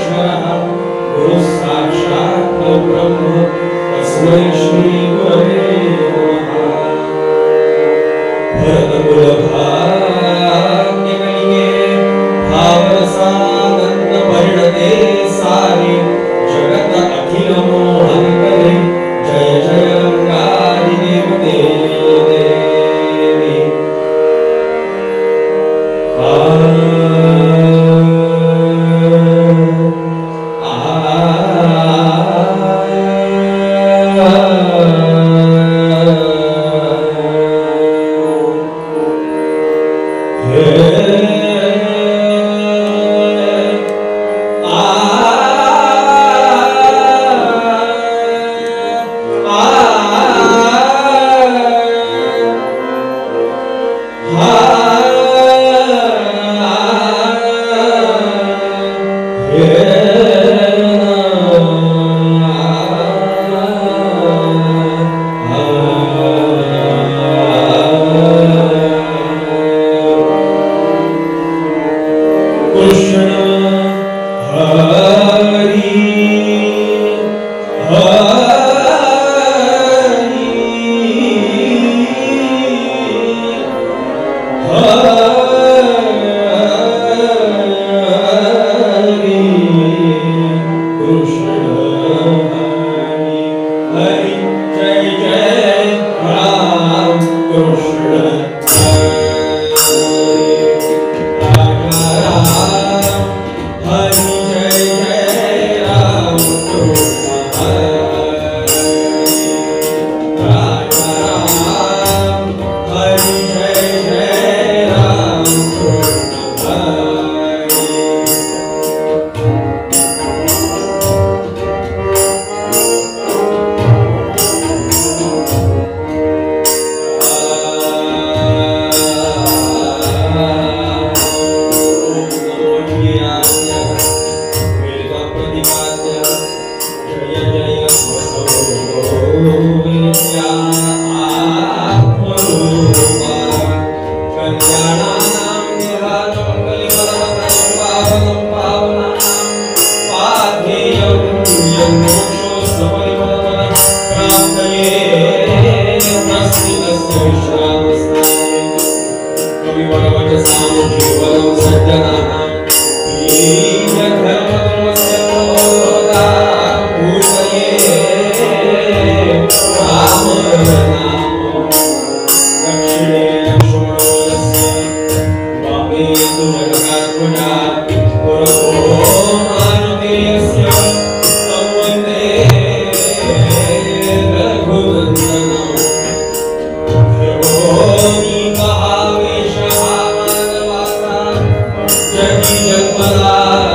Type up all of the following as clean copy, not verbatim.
परमेश्वरः गुरुः साक्षात् परब्रह्म तस्मै श्री गुरवे नमः। भरतकुलभाग्यकलिगे भावरसानंद परिणते सारे जगत अखिल मोहन करे जय जय रंगारी देवते देवी। जगन्नाथ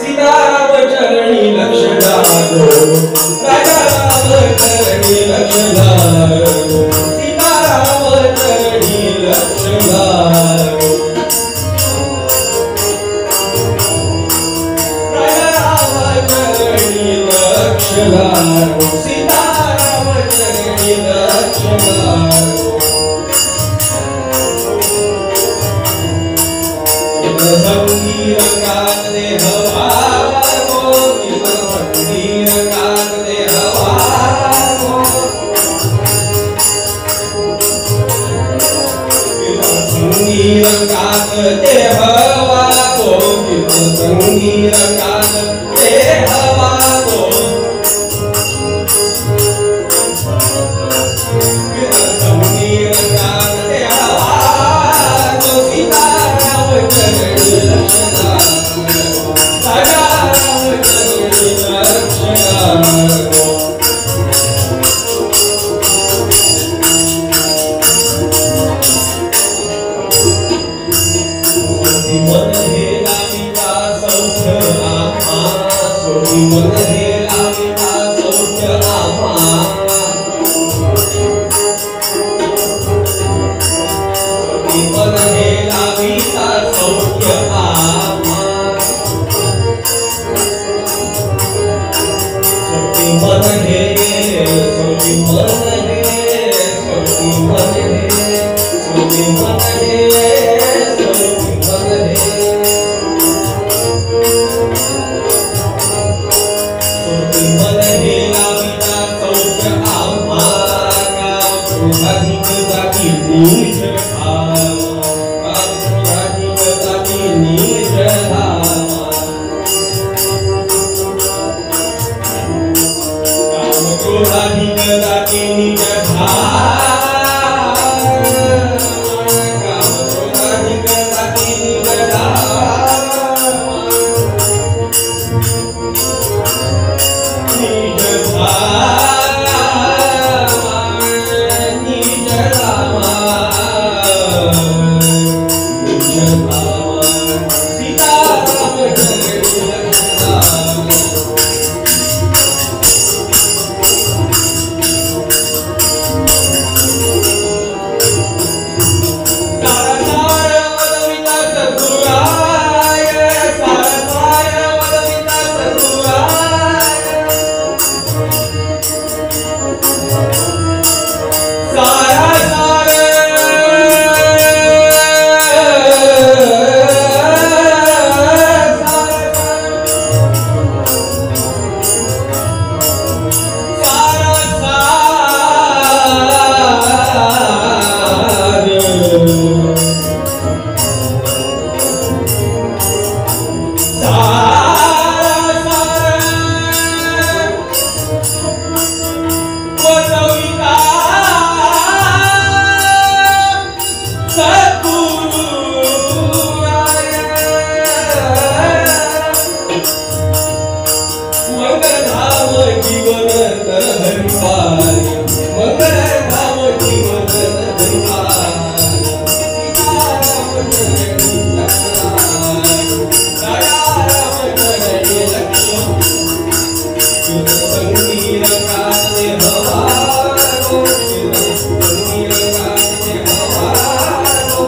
सीताराम चरणी लक्ष लागो, राजा राम चरणी लक्ष लागो, सीताराम चरणी लक्ष लागो, राजा राम चरणी लक्ष लागो, सीताराम चरणी लक्ष लागो. संगी रंगात दे हवा को, संगी रंगात दे हवा को, संगी रंगात दे हवा को, संगी रंगात दे हवा को, संगी रंगात दे हवा को, सीताराम चरणी लक्ष लागो, राजा राम चरणी लक्ष लागो. सोटी मन हे लाविता सौख्य आम्हा, सोटी मन हे लाविता सौख्य आम्हा, सोटी मन हे लाविता सौख्य आम्हा, सोटी मन हे, सोटी मन हे, सोटी मन हे, सोटी मन हे, सोटी मन हे, सोटी मन हे लाविता सौख्य आम्हा, गाव क्रोधाधिक जाती नीच धामा, गाव क्रोधाधिक जाती नीच धामा, काम क्रोधाधिक जाती नीच धामा, काम क्रोधाधिक जाती नीच धामा, नीच धामा, नीच धामा, नीच धामा. सीताराम चरणी लक्ष लागो, सारसार वदविता सद्गुराय, सारसार वदविता सद्गुराय, सारसार मंगलधाम जीवन धनपाल, मंगलधाम जीवन धनपाल, सीताराम चरणी लक्ष लागो, राजा राम चरणी लक्ष, संगी रंगात दे हवा को, संगी रंगात दे हवा को,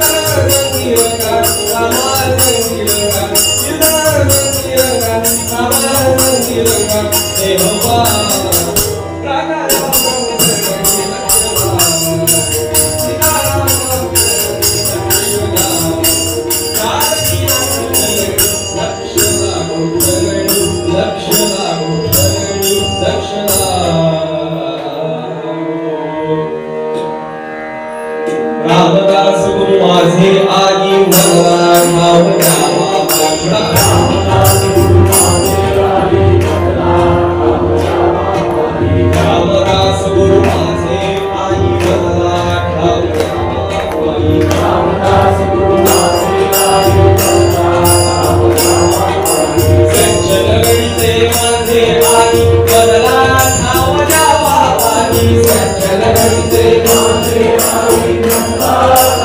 संगी रंगात, रामा संगी रंगात, संगी रंगात, रामा संगी रंगात दे हवा, राजा राम चरणी लक्ष लागो, सीताराम चरणी लक्ष लागो, जानकी चरणी लक्ष लागो, चरणी लक्ष लागो, चरणी लक्ष लागो. रामदास गुरु माझे आई मला ठाव द्यावा पाहिला, रामदास गुरु माझे आई मला ठाव द्यावा पाहिला, रामदास गुरु माझे आई मला ठाव द्यावा पाहिला, रामदास गुरु माझे आई मला ठाव द्यावा पाहिला, संचल गणिते माझे आई मला ठाव द्यावा पाहिला, संचल गणिते माझे आई मला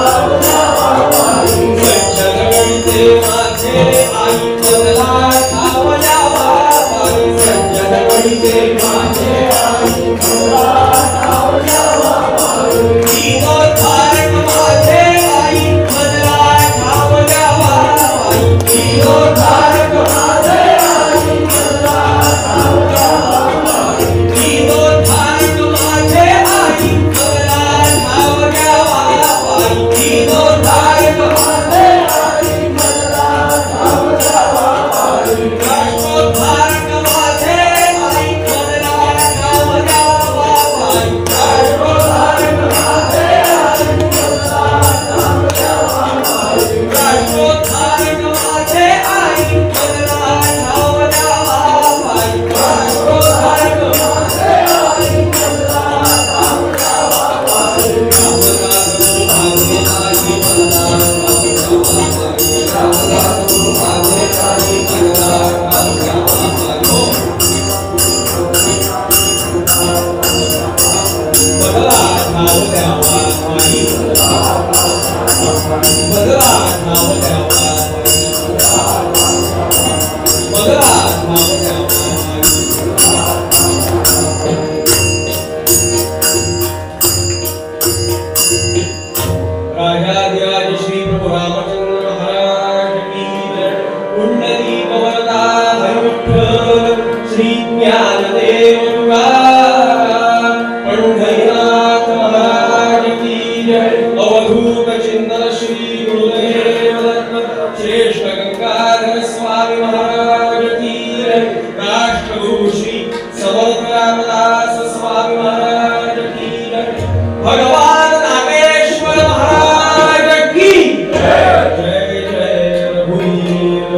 राजाधिराज श्री प्रभु रामचंद्र महाराज की जय। पुंडलीक वरदा हरि विठ्ठल श्री ज्ञानदेव तुकाराम पंढरीनाथ महाराज की जय। अवधूत चिंतन श्री गुरुदेव दत्त श्रेष्ठ गंगाधर स्वामी महाराज की जय। राष्ट्रगुरु श्री समर्थ रामदास स्वामी महाराज की जय। भगवान नागेश्वर महाराज की जय। जय जय रघुवीर।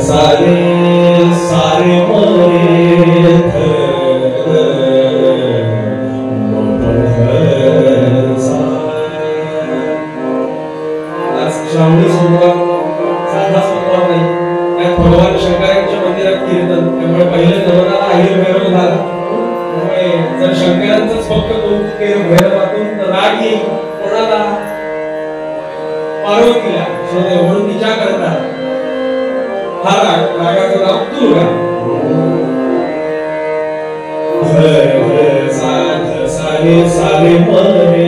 सारे सारे मोरे आज श्रावणी सोमवार साधा सोमवार नाही, त्यात भगवान शंकरांच्या मंदिरात कीर्तन, त्यामुळे पहिले नवरा आहिर भैरव झाला. त्यामुळे जर शंकरांचंच फक्त कौतुक केलं भैरवातून तर राग येईल कोणाला? पार्वतीला. म्हणून तिच्या करता हा रागाचं नाव दुर्गा. सारे सारे मरे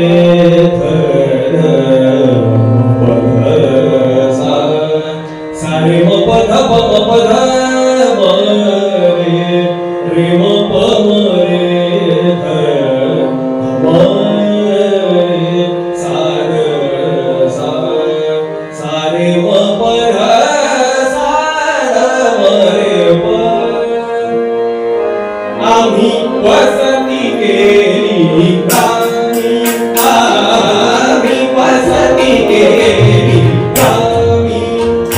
सारे म पध प पध मरे रे म प मरे सारे म पध आम्ही वसती केली ग्रामी, आम्ही वसती केली ग्रामी,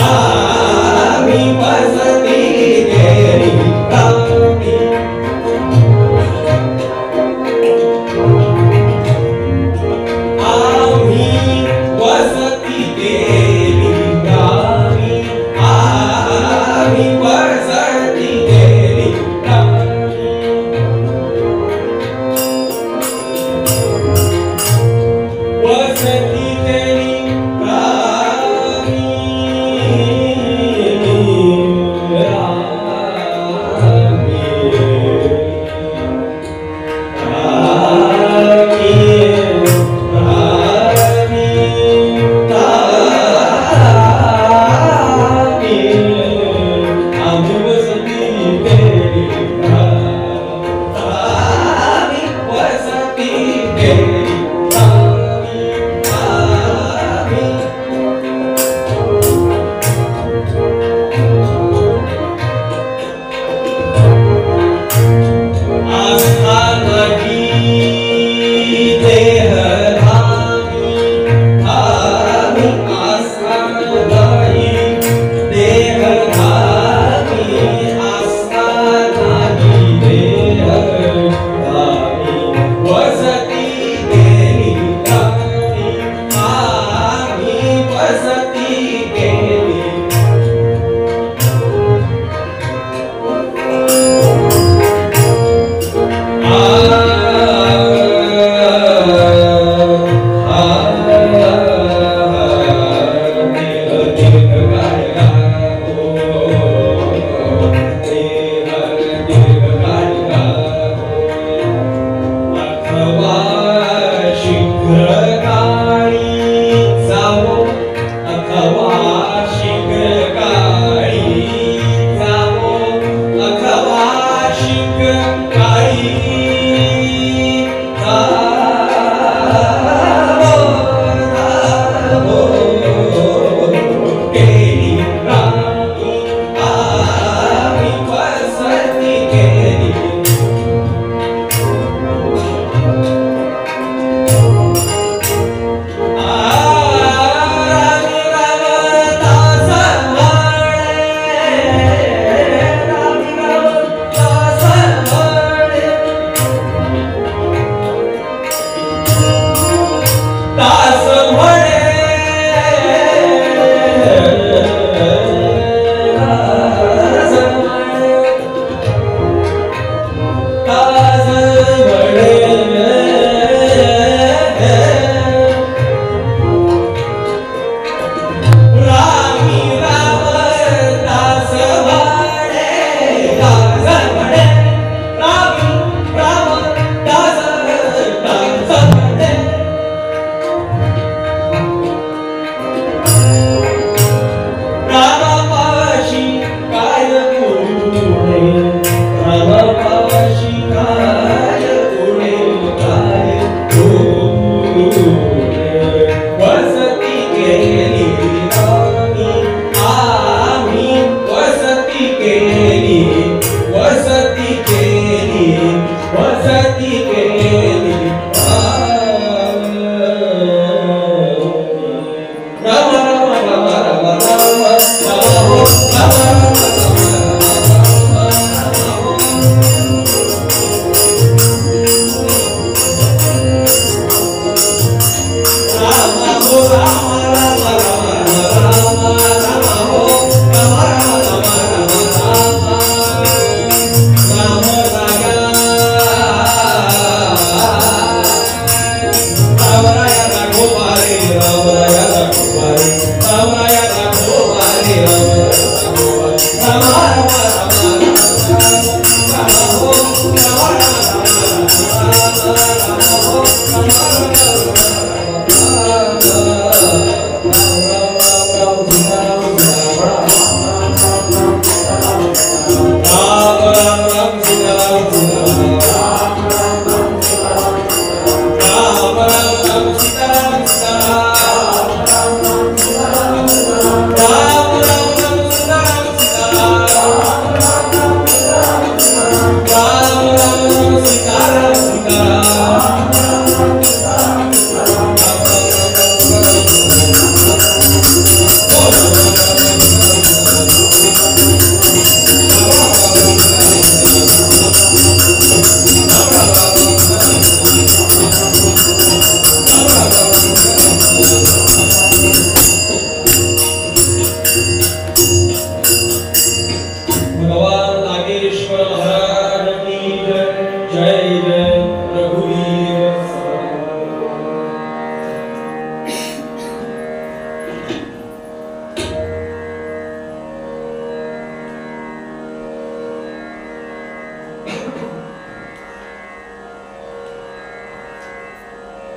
आम्ही वसती केली ग्रामी. आम्ही वसती केली ग्रामी, आम्ही वसती केली ग्रामी.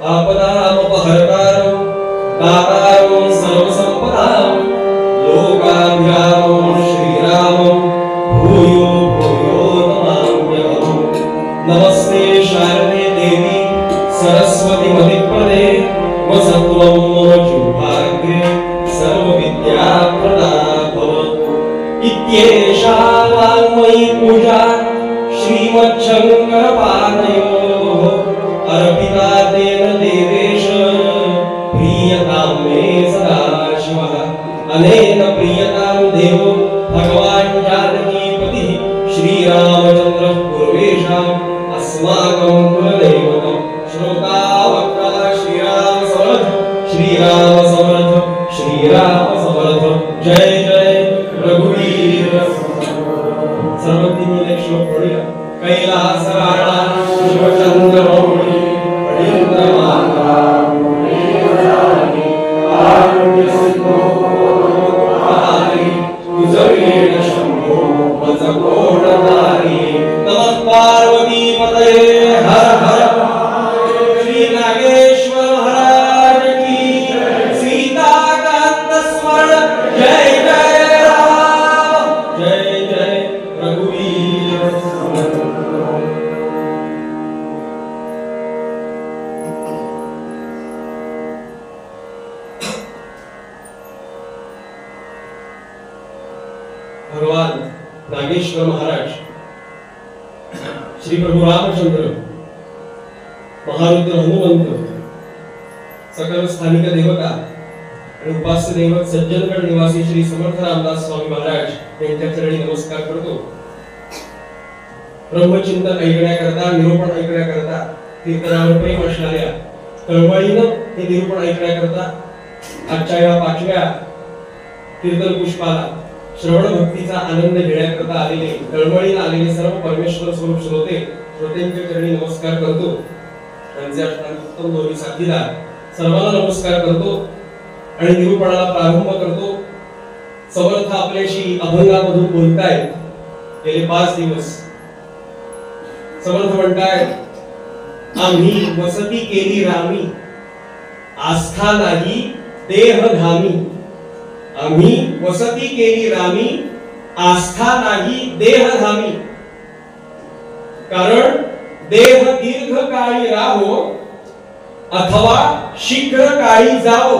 आपदामपहर्तारं दातारं सर्वसम्पदां लोकाभिरामं श्रीरामं भूयो भूयो नमाम्यहम्। नमस्ते शारदे देवी सरस्वती मतिप्रदे वसत्वं मम जिह्वाग्रे सर्वविद्याप्रदा भव। इत्येषा वाङ्मयी पूजा श्रीमच्छङ्करपादयोः अर्पिता तेन देवेश प्रीयतां मे सदा शिवः। अनेन प्रीयतां देवो भगवान् जानकीपतिः श्रीरामचन्द्रः पूर्वेषाम् अस्माकं कुलदैवतं। श्रोता वक्ता श्रीराम समर्थ श्रीराम समर्थ श्रीराम समर्थ। जय जय रघुवीर। सर्वज्ञ एक श्लोक पढूया। कैलास राणा शिवचंद्र मौली पडींद्र माता मुनीवराणी आरोग्य सिद्धो लोकहारी तुझवीण शंभो वच कोणधारी। नमः पार्वती पतये हर हर श्री नागेश्वर महाराज की सीताकांत स्मरण। जय जय राम जय जय रघुवीर। भगवान नागेश्वर महाराज श्री प्रभू रामचंद्र महारुद्र हनुमंत सकल स्थानिक देवता आणि उपास्य दैवत सज्जनगड निवासी श्री समर्थ रामदास स्वामी महाराज यांच्या चरणी नमस्कार करतो। ब्रह्मचिंतन ऐकण्याकरता निरूपण ऐकण्याकरता कीर्तनावर प्रेम असणाऱ्या तळमळीनं हे निरूपण ऐकण्याकरता आजच्या या 5व्या कीर्तन पुष्पाला श्रवण भक्तीचा आनंद घेण्याकरता आलेले तळमळीनं आलेले सर्व परमेश्वर स्वरूप श्रोत्यांच्या चरणी नमस्कार करतो। त्यांचे उत्तम दोन्ही साथीदार सर्वांना नमस्कार करतो आणि निरूपणाला प्रारंभ करतो। समर्थ आपल्याशी अभंगामधून बोलतायत गेले 5 दिवस। समर्थ म्हणतायत आम्ही वसती केली रामी आस्था नाही देह धामी। आम्ही वसती केली रामी आस्था नाही देह धामी। कारण देह दीर्घकाळी राहो अथवा शीघ्र काळी जाओ।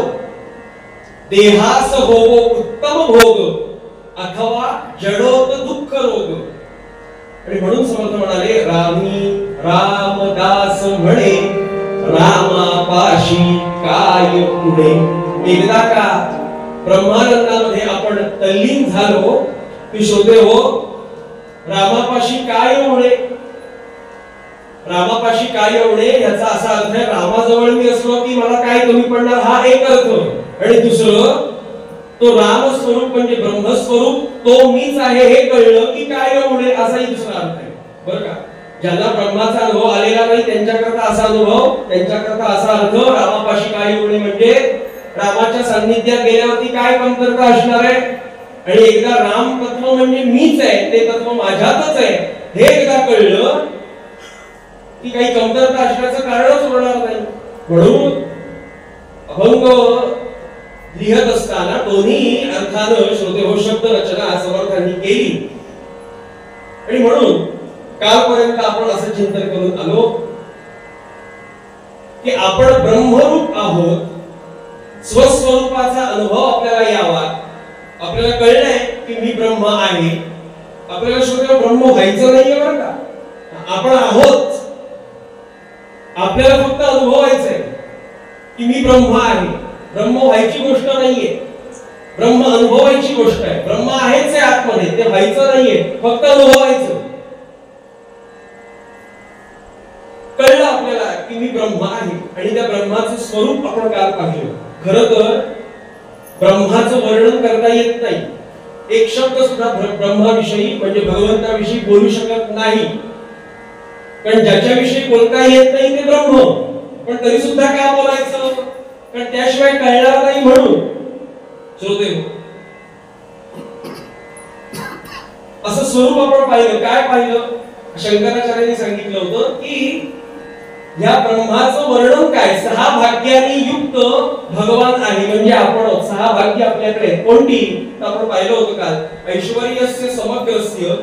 देहास होवो उत्तम भोग अथवा जडोत दुःख रोग। आणि म्हणून समर्थ म्हणाले रामी रामदास म्हणे रामापाशी काय पुढे। एकदा का ब्रह्मानंदामध्ये आपण तल्लीन झालो की श्रोते हो रामापाशी काय होणे। रामापाशी काय होणे याचा असा अर्थ आहे रामाजवळ मी असलो की मला काय कमी पडणार हा एक अर्थ। आणि दुसरं तो राम स्वरूप म्हणजे ब्रह्म स्वरूप तो मीच आहे हे कळलं की काय होणे असाही दुसरा अर्थ आहे बरं का। ज्यांना ब्रह्माचा अनुभव आलेला नाही त्यांच्याकरता असा अनुभव त्यांच्याकरता असा अर्थ रामापाशी काय होणे म्हणजे रामाच्या सान्निध्यात गेल्यावरती काय कमतरता असणार आहे। आणि एकदा राम तत्व म्हणजे मीच आहे ते तत्व माझ्यातच आहे हे एकदा कळलं की काही कमतरता असण्याचं कारणच उरणार नाही। म्हणून अभंग लिहित असताना दोन्ही अर्थानं श्रोते हो शब्द रचना समर्थांनी केली। आणि म्हणून कालपर्यंत आपण असं चिंतन करून आलो की आपण ब्रह्मरूप आहोत। स्वस्वरूपाचा अनुभव आपल्याला यावा। आपल्याला कळलंय की मी ब्रह्म आहे। आपल्याला श्रोते ब्रह्म व्हायचं नाहीये बरं का। आपण आहोत आपल्याला फक्त अनुभवायचंय की मी ब्रह्म आहे। ब्रह्म व्हायची गोष्ट नाहीये ब्रह्म अनुभवायची गोष्ट आहे। ब्रह्म आहेच आहे आतमध्ये ते व्हायचं नाहीये फक्त अनुभवायचं। कळलं आपल्याला की मी ब्रह्म आहे आणि त्या ब्रह्माचं स्वरूप आपण काल पाहिलं। खरं तर ब्रह्माचं वर्णन करता येत नाही। एक शब्द सुद्धा ब्रह्माविषयी म्हणजे भगवंताविषयी बोलू शकत नाही। कारण ज्याच्याविषयी बोलता येत नाही ते ब्रह्म पण तरी सुद्धा काय बोलायचं कारण त्याशिवाय कळणार नाही। म्हणून श्रोते असं स्वरूप आपण पाहिलं। काय पाहिलं शंकराचार्यांनी सांगितलं होतं की या ब्रह्माचं वर्णन काय? 6 भाग्यांनी युक्त भगवान आहे, म्हणजे आपण 6 भाग्य आपल्याकडे आहेत. कोणती? तर आपण पाहिलं होतं काल, ऐश्वर्यस्य समग्रस्य,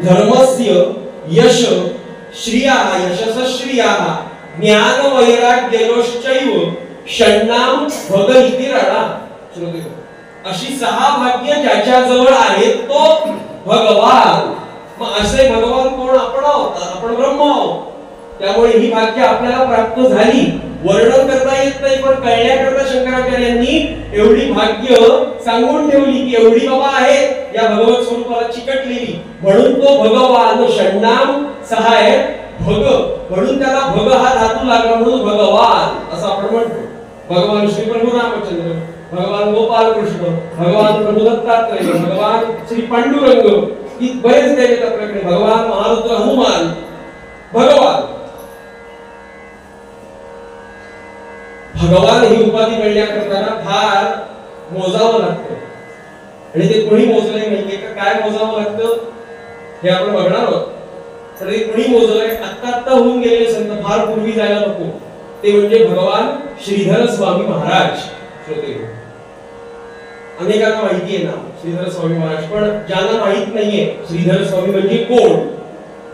धर्मस्य यश, श्रिया यशस श्रिया, ज्ञान वैराग्ययोश्चैव, षण्णाम भग इति रणा. अशी 6 भाग्य ज्याच्या जवळ आहेत तो भगवान. मग असे भगवान कोण? आपण आहोत, आपण ब्रह्म आहोत. त्यामुळे ही भाग्य आपल्याला प्राप्त झाली. वर्णन करता येत नाही, पण कळण्याकरता शंकराचार्यांनी एवढी भाग्य सांगून ठेवली की एवढी बाबा आहे या भगवत स्वरूपाला चिकटलेली, म्हणून तो भगवान. षण्णाम 6 आहे, भग म्हणून त्याला भग हा धातू लागला, म्हणून भगवान असं आपण म्हणतो. भगवान श्री प्रभू रामचंद्र, भगवान गोपाल कृष्ण, भगवान प्रभू दत्तात्रय, भगवान श्री पांडुरंग, ही बरेच देव आहेत आपल्याकडे. भगवान महारुद्र हनुमान, भगवान. भगवान ही उपाधी मिळण्याकरता फार मोजावं लागतं, आणि ते कोणी मोजलंय नाहीये का? काय मोजावं लागतं हे आपण बघणार आहोत. तर ते कोणी मोजलंय? आत्ता होऊन गेलेले संत, फार पूर्वी जायला नको. ते म्हणजे भगवान श्रीधर स्वामी महाराज. श्रोते, अनेकांना माहिती आहे ना श्रीधर स्वामी महाराज, पण ज्यांना माहित नाहीये श्रीधर स्वामी म्हणजे कोण,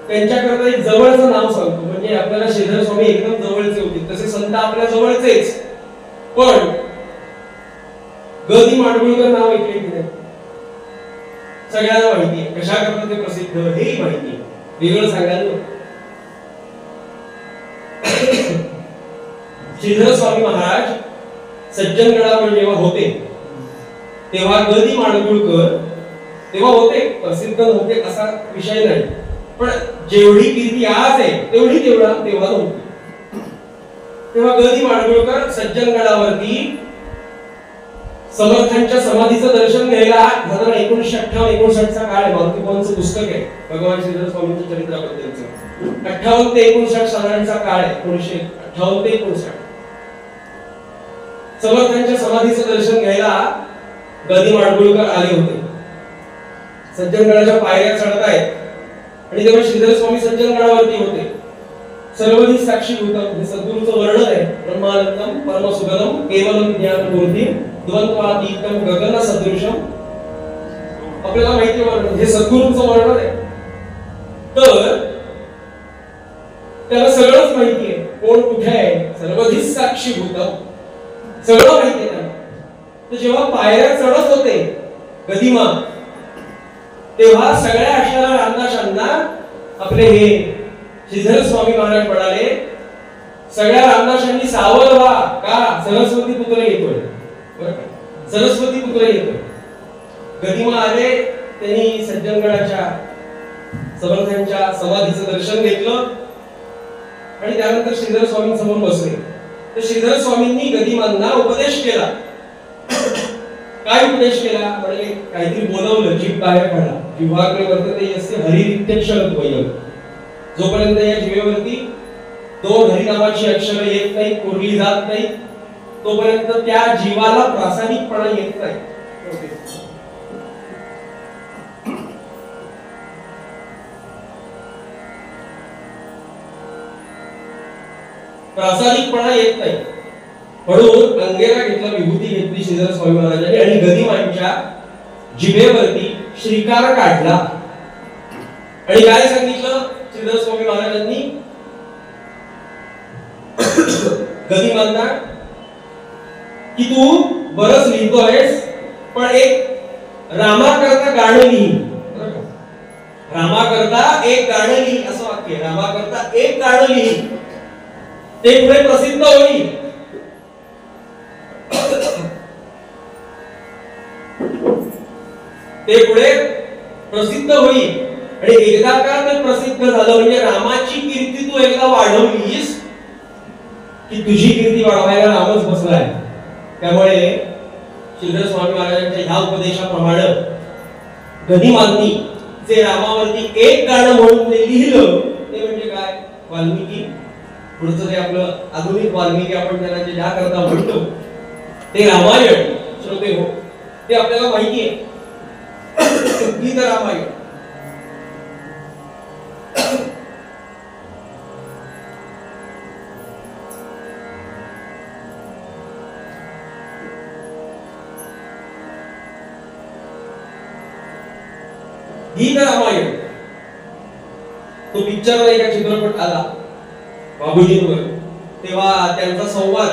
त्यांच्याकरता एक जवळचं नाव सांगतो. म्हणजे आपल्याला श्रीधर स्वामी एकदम जवळचे होते, तसे संत आपल्या जवळचेच, पण गदी माडगुळकर नाव ऐकले की नाही? सगळ्यांना माहिती आहे. कशा करता ते प्रसिद्ध हेही माहिती आहे, वेगळं सांगायला. श्रीधर स्वामी महाराज सज्जनगडावर जेव्हा होते तेव्हा गदी माडगुळकर तेव्हा होते, प्रसिद्ध होते असा विषय नाही, पण जेवढी कीर्ती आज आहे तेवढी तेव्हा नव्हती. तेव्हा गदी माडगुळकर सज्जनगडावरती समर्थांच्या समाधीचं दर्शन घ्यायला 1958-59 चा काळ आहे. मारुतीबाबांचं पुस्तक आहे भगवान श्रीधर स्वामींच्या चरित्राबद्दलचं. 58 ते 59 साधारणचा काळ आहे. 1958 ते 59 समर्थांच्या समाधीचं दर्शन घ्यायला गदी माडगुळकर आले होते. सज्जनगडाच्या पायऱ्या चढत आहेत आणि तेव्हा श्रीधर स्वामी सज्जनगडावरती होते. सर्वधिक साक्षीभूतम हे सद्गुरूचं वर्णन आहे. ब्रह्मानंदम परमसुगदम केवलम ज्ञानमूर्ती द्वंद्वातीतम गगन सदृशम. आपल्याला माहिती वर्णन, हे सद्गुरूचं वर्णन आहे. तर त्याला सगळंच माहिती आहे, कोण कुठे आहे, सर्वधिक साक्षीभूतम सगळं माहिती आहे त्याला. तर जेव्हा पायऱ्या चढत होते गदिमा, तेव्हा सगळ्या अक्षरा रामदासांना आपले हे श्रीधर स्वामी महाराज म्हणाले, सगळ्या रामदासांनी सावध व्हा, का सरस्वती पुत्र येतोय. सरस्वती पुत्र येतोय. गदिमा आले, त्यांनी सज्जनगडाच्या समर्थांच्या समाधीचं दर्शन घेतलं आणि त्यानंतर श्रीधर स्वामींसमोर बसले. तर श्रीधर स्वामींनी गदिमांना उपदेश केला. काय उपदेश केला? म्हणजे काहीतरी बोलवलं, जीभ बाहेर काढा. जिव्हाग्रे वर्तते यस्य हरिरित्यक्षरद्वयम्. जोपर्यंत या जिभेवरती 2 हरी नावाची अक्षर येत नाही, कोरली जात नाही, तोपर्यंत त्या जीवाला प्रासादिकपणा येत नाही. प्रासादिकपणा येत नाही. म्हणून अंगेरा घेतला, विभूती घेतली श्रीधर स्वामी महाराजांनी आणि गदिमांच्या जिभेवरती श्रीकार काढला. आणि काय सांगितलं श्रीधर स्वामी महाराजांनी गदिमांना की तू बरंच लिहितोयस, पण एक रामाकरता गाणं लिही. रामाकरता एक गाणं लिही असं वाक्य. रामाकरता एक गाणं लिही, ते पुढे प्रसिद्ध होईल. ते पुढे प्रसिद्ध होईल. आणि एकदा का ते प्रसिद्ध झालं म्हणजे रामाची कीर्ती तू एकदा वाढवलीस की तुझी कीर्ती वाढवायला रामच बसलाय. त्यामुळे श्रीधर स्वामी महाराजांच्या ह्या उपदेशाप्रमाणे गदिमांनी जे रामावरती एक गाणं म्हणून ते लिहिलं ते म्हणजे काय? वाल्मिकी. पुढचं ते आपलं आधुनिक वाल्मिकी आपण त्याला जे ज्या करता म्हणतो ते रामायण. श्रोते हो, ते आपल्याला माहिती आहे. गीत रामायण. गीत रामायण तो पिक्चर नाही का चित्रपट आला बाबूजींवर, तेव्हा त्यांचा संवाद,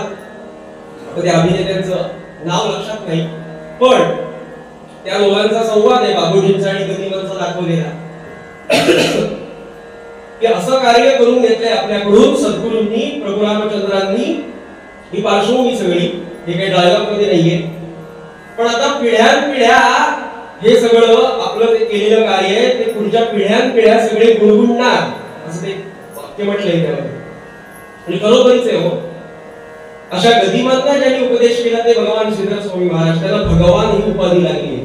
त्या अभिनेत्यांचं नाव लक्षात नाही, पण त्या दोघांचा संवाद आहे बाबूजींचा आणि गदिमांचा दाखवलेला, की असं कार्य करून घेतलंय आपल्याकडून सद्गुरूंनी, प्रभू रामचंद्रांनी. ही पार्श्वभूमी सगळी, हे काही डायलॉग मध्ये नाहीये, पण आता पिढ्यानपिढ्या हे सगळं आपलं ते केलेलं कार्य आहे ते पुढच्या पिढ्यानपिढ्या सगळे गुणगुणणार, असं ते वाक्य म्हटलंय त्यामध्ये. आणि खरोखरीच आहे हो, अशा गदिमांना ज्यांनी उपदेश केला ते भगवान श्रीधर स्वामी महाराज, त्यांना भगवान ही उपाधी लागली.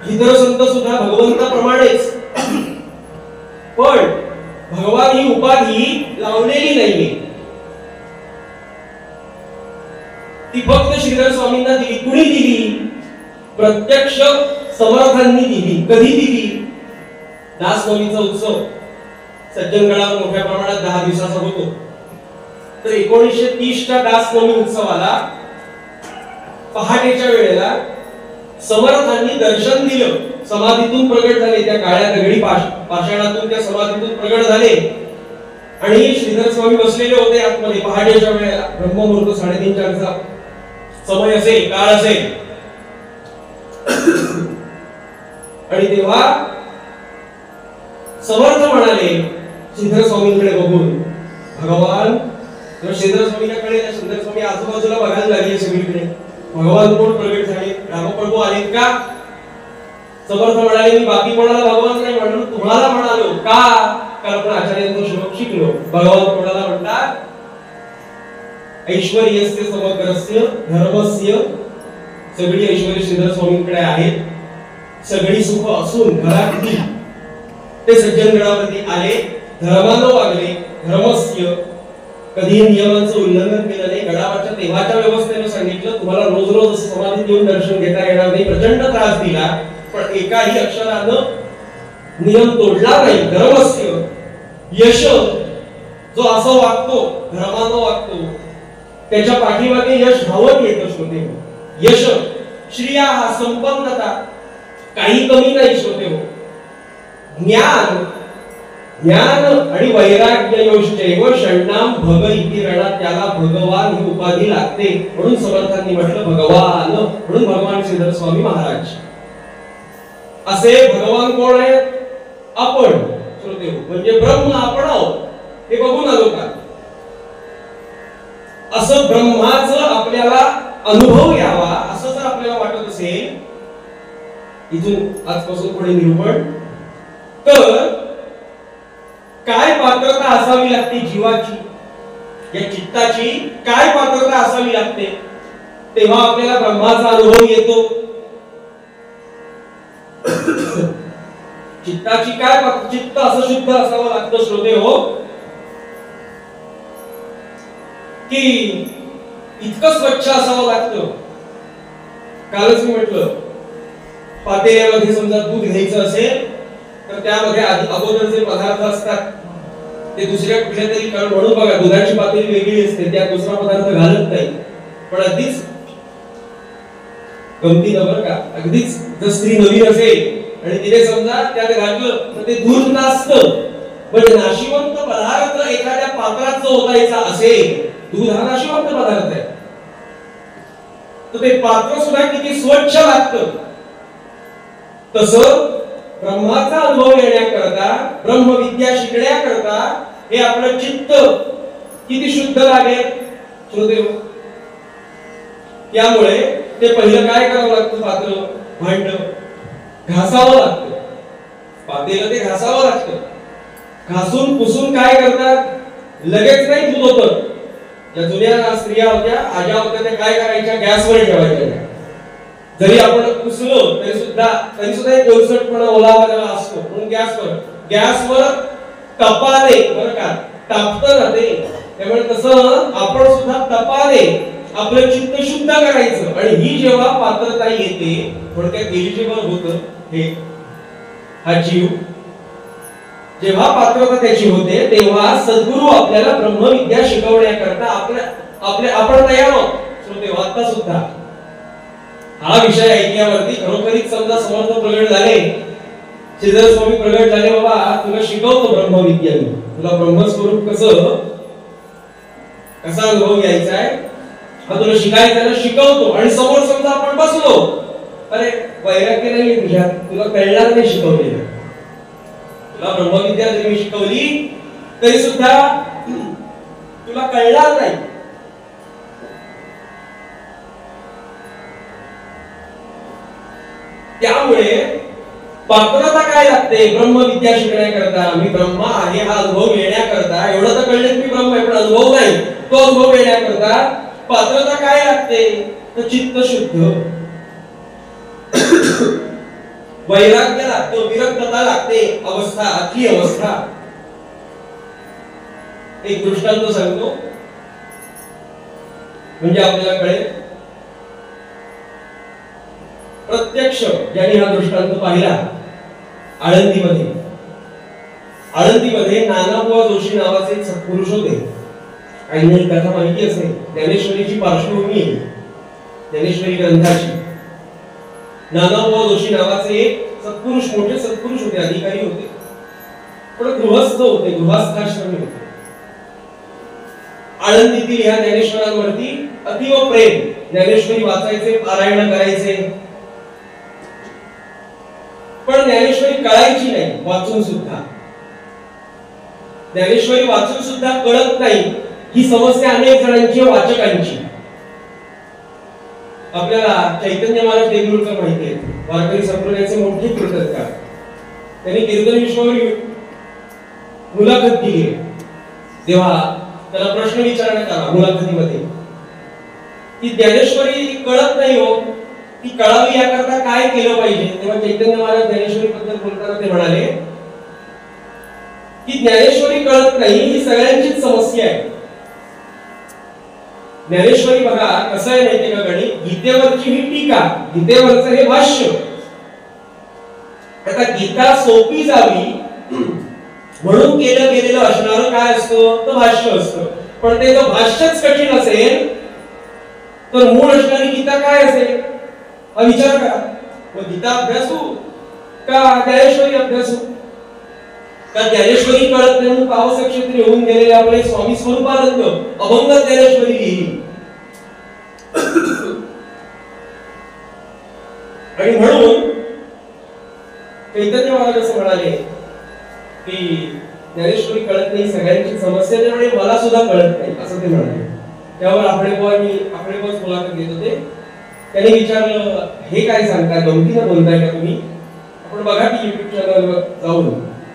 इतर संत सुद्धा भगवंताप्रमाणेच, पण भगवान ही उपाधी लावलेली नाहीये, ती फक्त श्रीधर स्वामींना दिली. कुणी दिली? प्रत्यक्ष समर्थांनी दिली. कधी दिली? दासनवमीचा उत्सव सज्जनगडावर मोठ्या प्रमाणात 10 दिवसाचा होतो. तर 1930च्या दासनवमी उत्सवाला पहाटेच्या वेळेला समर्थांनी दर्शन दिलं. समाधीतून प्रगट झाले, त्या काळ्या दगडी पाषाणातून त्या समाधीतून प्रगट झाले आणि श्रीधर स्वामी बसलेले होते आतमध्ये. पहाटेच्या वेळेला ब्रह्ममुहूर्त 3:30चा समय असेल, काळ असेल. आणि तेव्हा समर्थ म्हणाले श्रीधर स्वामींकडे बघून, भगवान. श्रीधर स्वामींना कळले, श्रीधर स्वामी आजूबाजूला बघायला लागले सगळीकडे, भगवान कोण प्रगट झाले, रामप्रभू आलेत का? समर्थ म्हणाले, मी बाकी कोणाला भगवान नाही म्हणून तुम्हाला म्हणालो. का? कारण आचार्यांचा श्लोक शिकलो. भगवान कोणाला म्हणतात? ऐश्वर्यस्य समग्रस्य धर्मस्य. सगळी ऐश्वर्य श्रीधर स्वामींकडे आहेत, सगळी सुख असून घरातली ते सज्जनगडावरती आले, धर्मानं वागले. धर्मस्य, कधी नियमांचं उल्लंघन केलं नाही. गडावरच्या तेव्हाच्या व्यवस्थेनं सांगितलं, तुम्हाला रोज रोज समाधीत येऊन दर्शन घेता येणार नाही. प्रचंड त्रास दिला, पण एकाही अक्षरानं नियम तोडला नाही. धर्मस्य, यश, जो असं वागतो, धर्मानं वागतो, त्याच्या पाठीमागे यश धावत येत श्रोते. यश, श्रिया, संपन्नता, काही कमी नाही श्रोते हो. ज्ञान, ज्ञान आणि वैराग्य योश्चैव षण्णाम भग इति रणा. त्याला भगवान ही उपाधी लागते. म्हणून समर्थांनी म्हटलं भगवान, म्हणून भगवान श्रीधर स्वामी महाराज. असे भगवान कोण आहेत? आपण श्रोते हो, म्हणजे ब्रह्म आपण आहोत. हे बघून आलो का? असं ब्रह्माचं आपल्याला अनुभव यावा असं जर आपल्याला वाटत असेल, इथून आजपासून पुढे निरूपण, तर काय पात्रता असावी लागते जीवाची, या चित्ताची काय पात्रता असावी लागते, तेव्हा आपल्याला ब्रह्माचा अनुभव येतो. चित्ताची काय चित्त असं शुद्ध असावं लागतं श्रोते हो, की इतकं स्वच्छ असावं लागतं. कालच मी म्हटलं, पातेल्यामध्ये समजा दूध घ्यायचं असेल तर त्यामध्ये अगोदर जे पदार्थ असतात ते दुसऱ्या कुठल्या तरी, कारण म्हणून बघा दुधाची पातेली वेगळी असते, त्यात दुसरा पदार्थ घालत नाही. पण अगदीच गमतीनं बरं का, अगदीच जर स्त्री नवीन असेल आणि तिने समजा त्यात घातलं तर ते दूध नासतं. पण नाशिवंत पदार्थ एखाद्या पात्रात जो ओतायचा असेल, दूध हा नाशिवंत पदार्थ आहे, तर ते पात्र सुद्धा किती स्वच्छ लागतं. तसं ब्रह्माचा अनुभव येण्याकरता, ब्रह्मविद्या शिकण्याकरता हे आपलं चित्त किती शुद्ध लागेल श्रोते. त्यामुळे ते पहिलं काय करावं लागतं? पात्र, भांड घासावं लागतं. पातेलं ते घासावं लागतं. घासून पुसून काय करतात? लगेच नाही दूध होतं. ज्या जुन्या स्त्रिया होत्या, आज्या होत्या, त्या काय करायच्या? गॅसवर ठेवायच्या. जरी आपण पुसलो तरी सुद्धा एक ओलसटपणा ओलावा त्याला असतो, म्हणून गॅसवर तपाने, बरं का, तापतं ना ते. त्यामुळे तसं आपण सुद्धा तपाने आपलं चित्त शुद्ध करायचं. आणि ही जेव्हा पात्रता येते, थोडक्यात एलिजिबल होतं हे हा जीव, जेव्हा पात्रता त्याची होते, तेव्हा सद्गुरू आपल्याला ब्रह्मविद्या शिकवण्याकरता आपण तयार आहोत श्रोते. आता सुद्धा हा विषय ऐकल्यावरती खरोखरीच समजा समर्थ प्रगट झाले श्रीधर स्वामी प्रगट झाले, बाबा तुला शिकवतो ब्रह्मविद्या, तुला ब्रह्मस्वरूप कसा अनुभव घ्यायचा आहे हा तुला शिकायचा ना, शिकवतो. आणि समोर समजा आपण बसलो, अरे वैराग्य नाहीये तुझ्यात, तुला कळणार नाही शिकवलेलं. तुला ब्रह्मविद्या जरी मी शिकवली तरी सुद्धा तुला कळणार नाही. त्यामुळे पात्रता काय लागते ब्रह्मविद्या शिकण्याकरता? मी ब्रह्मा आहे हा अनुभव घेण्याकरता, एवढं तर कळलं मी ब्रह्म आहे पण अनुभव नाही, तो अनुभव घेण्याकरता पात्रता काय लागते? तर चित्त शुद्ध, वैराग्य लागतो, विरक्तता लागते, अवस्था आतली अवस्था. एक दृष्टांत सांगतो म्हणजे आपल्याला कळेल. प्रत्यक्ष ज्यांनी हा दृष्टांत पाहिला, आळंदीमध्ये नानाबुवा जोशी नावाचे एक सत्पुरुष होते. काही कथा माहिती असेल, ज्ञानेश्वरीची पार्श्वभूमी आहे, ज्ञानेश्वरी ग्रंथाची. नानाबुवा जोशी नावाचे एक सत्पुरुष, मोठे सत्पुरुष होते, अधिकारी होते, पण गृहस्थ होते, गृहस्थाश्रमी होते. आळंदीतील ह्या ज्ञानेश्वरांवरती अतिव प्रेम, ज्ञानेश्वरी वाचायचे, पारायण करायचे, पण ज्ञानेश्वरी कळायची नाही. वाचून सुद्धा ज्ञानेश्वरी वाचून सुद्धा कळत नाही, ही समस्या अनेक जणांची, वाचकांची. आपल्याला चैतन्य महाराज देगलूरकर माहिती आहे, वारकरी संप्रदायाचे मोठे कीर्तनकार. त्यांनी कीर्तन विश्वावर मुलाखत दिली. तेव्हा त्याला प्रश्न विचारण्यात आला मुलाखतीमध्ये की ज्ञानेश्वरी कळत नाही हो, ती कळावी याकरता काय केलं पाहिजे? तेव्हा चैतन्य महाराज ज्ञानेश्वरी बद्दल बोलताना ते म्हणाले की ज्ञानेश्वरी कळत नाही ही सगळ्यांचीच समस्या आहे. ज्ञानेश्वरी बघा कसं आहे माहितीये का गणित, गीतेवरची ही टीका, गीतेवरचं हे भाष्य. आता गीता सोपी जावी म्हणून केलं गेलेलं असणारं काय असतं? तर भाष्य असतं. पण ते जर भाष्यच कठीण असेल तर मूळ असणारी गीता काय असेल हा विचार करा. मग गीता अभ्यासू का ज्ञानेश्वरी अभ्यासू? का ज्ञानेश्वरी कळत नाही म्हणून पावस क्षेत्री होऊन गेलेले आपले स्वामी स्वरूपानंद अभंग ज्ञानेश्वरी लिहिली. आणि म्हणून चैतन्य महाराज असं म्हणाले की ज्ञानेश्वरी कळत नाही, सगळ्यांची समस्या, त्यामुळे मला सुद्धा कळत नाही असं ते म्हणाले. त्यावर आपले बॉस मुलाखत घेत होते. त्याने विचारलं हे काय सांगताय, गमतीनं बोलताय का तुम्ही? आपण बघा की युट्यूब चॅनलवर जाऊन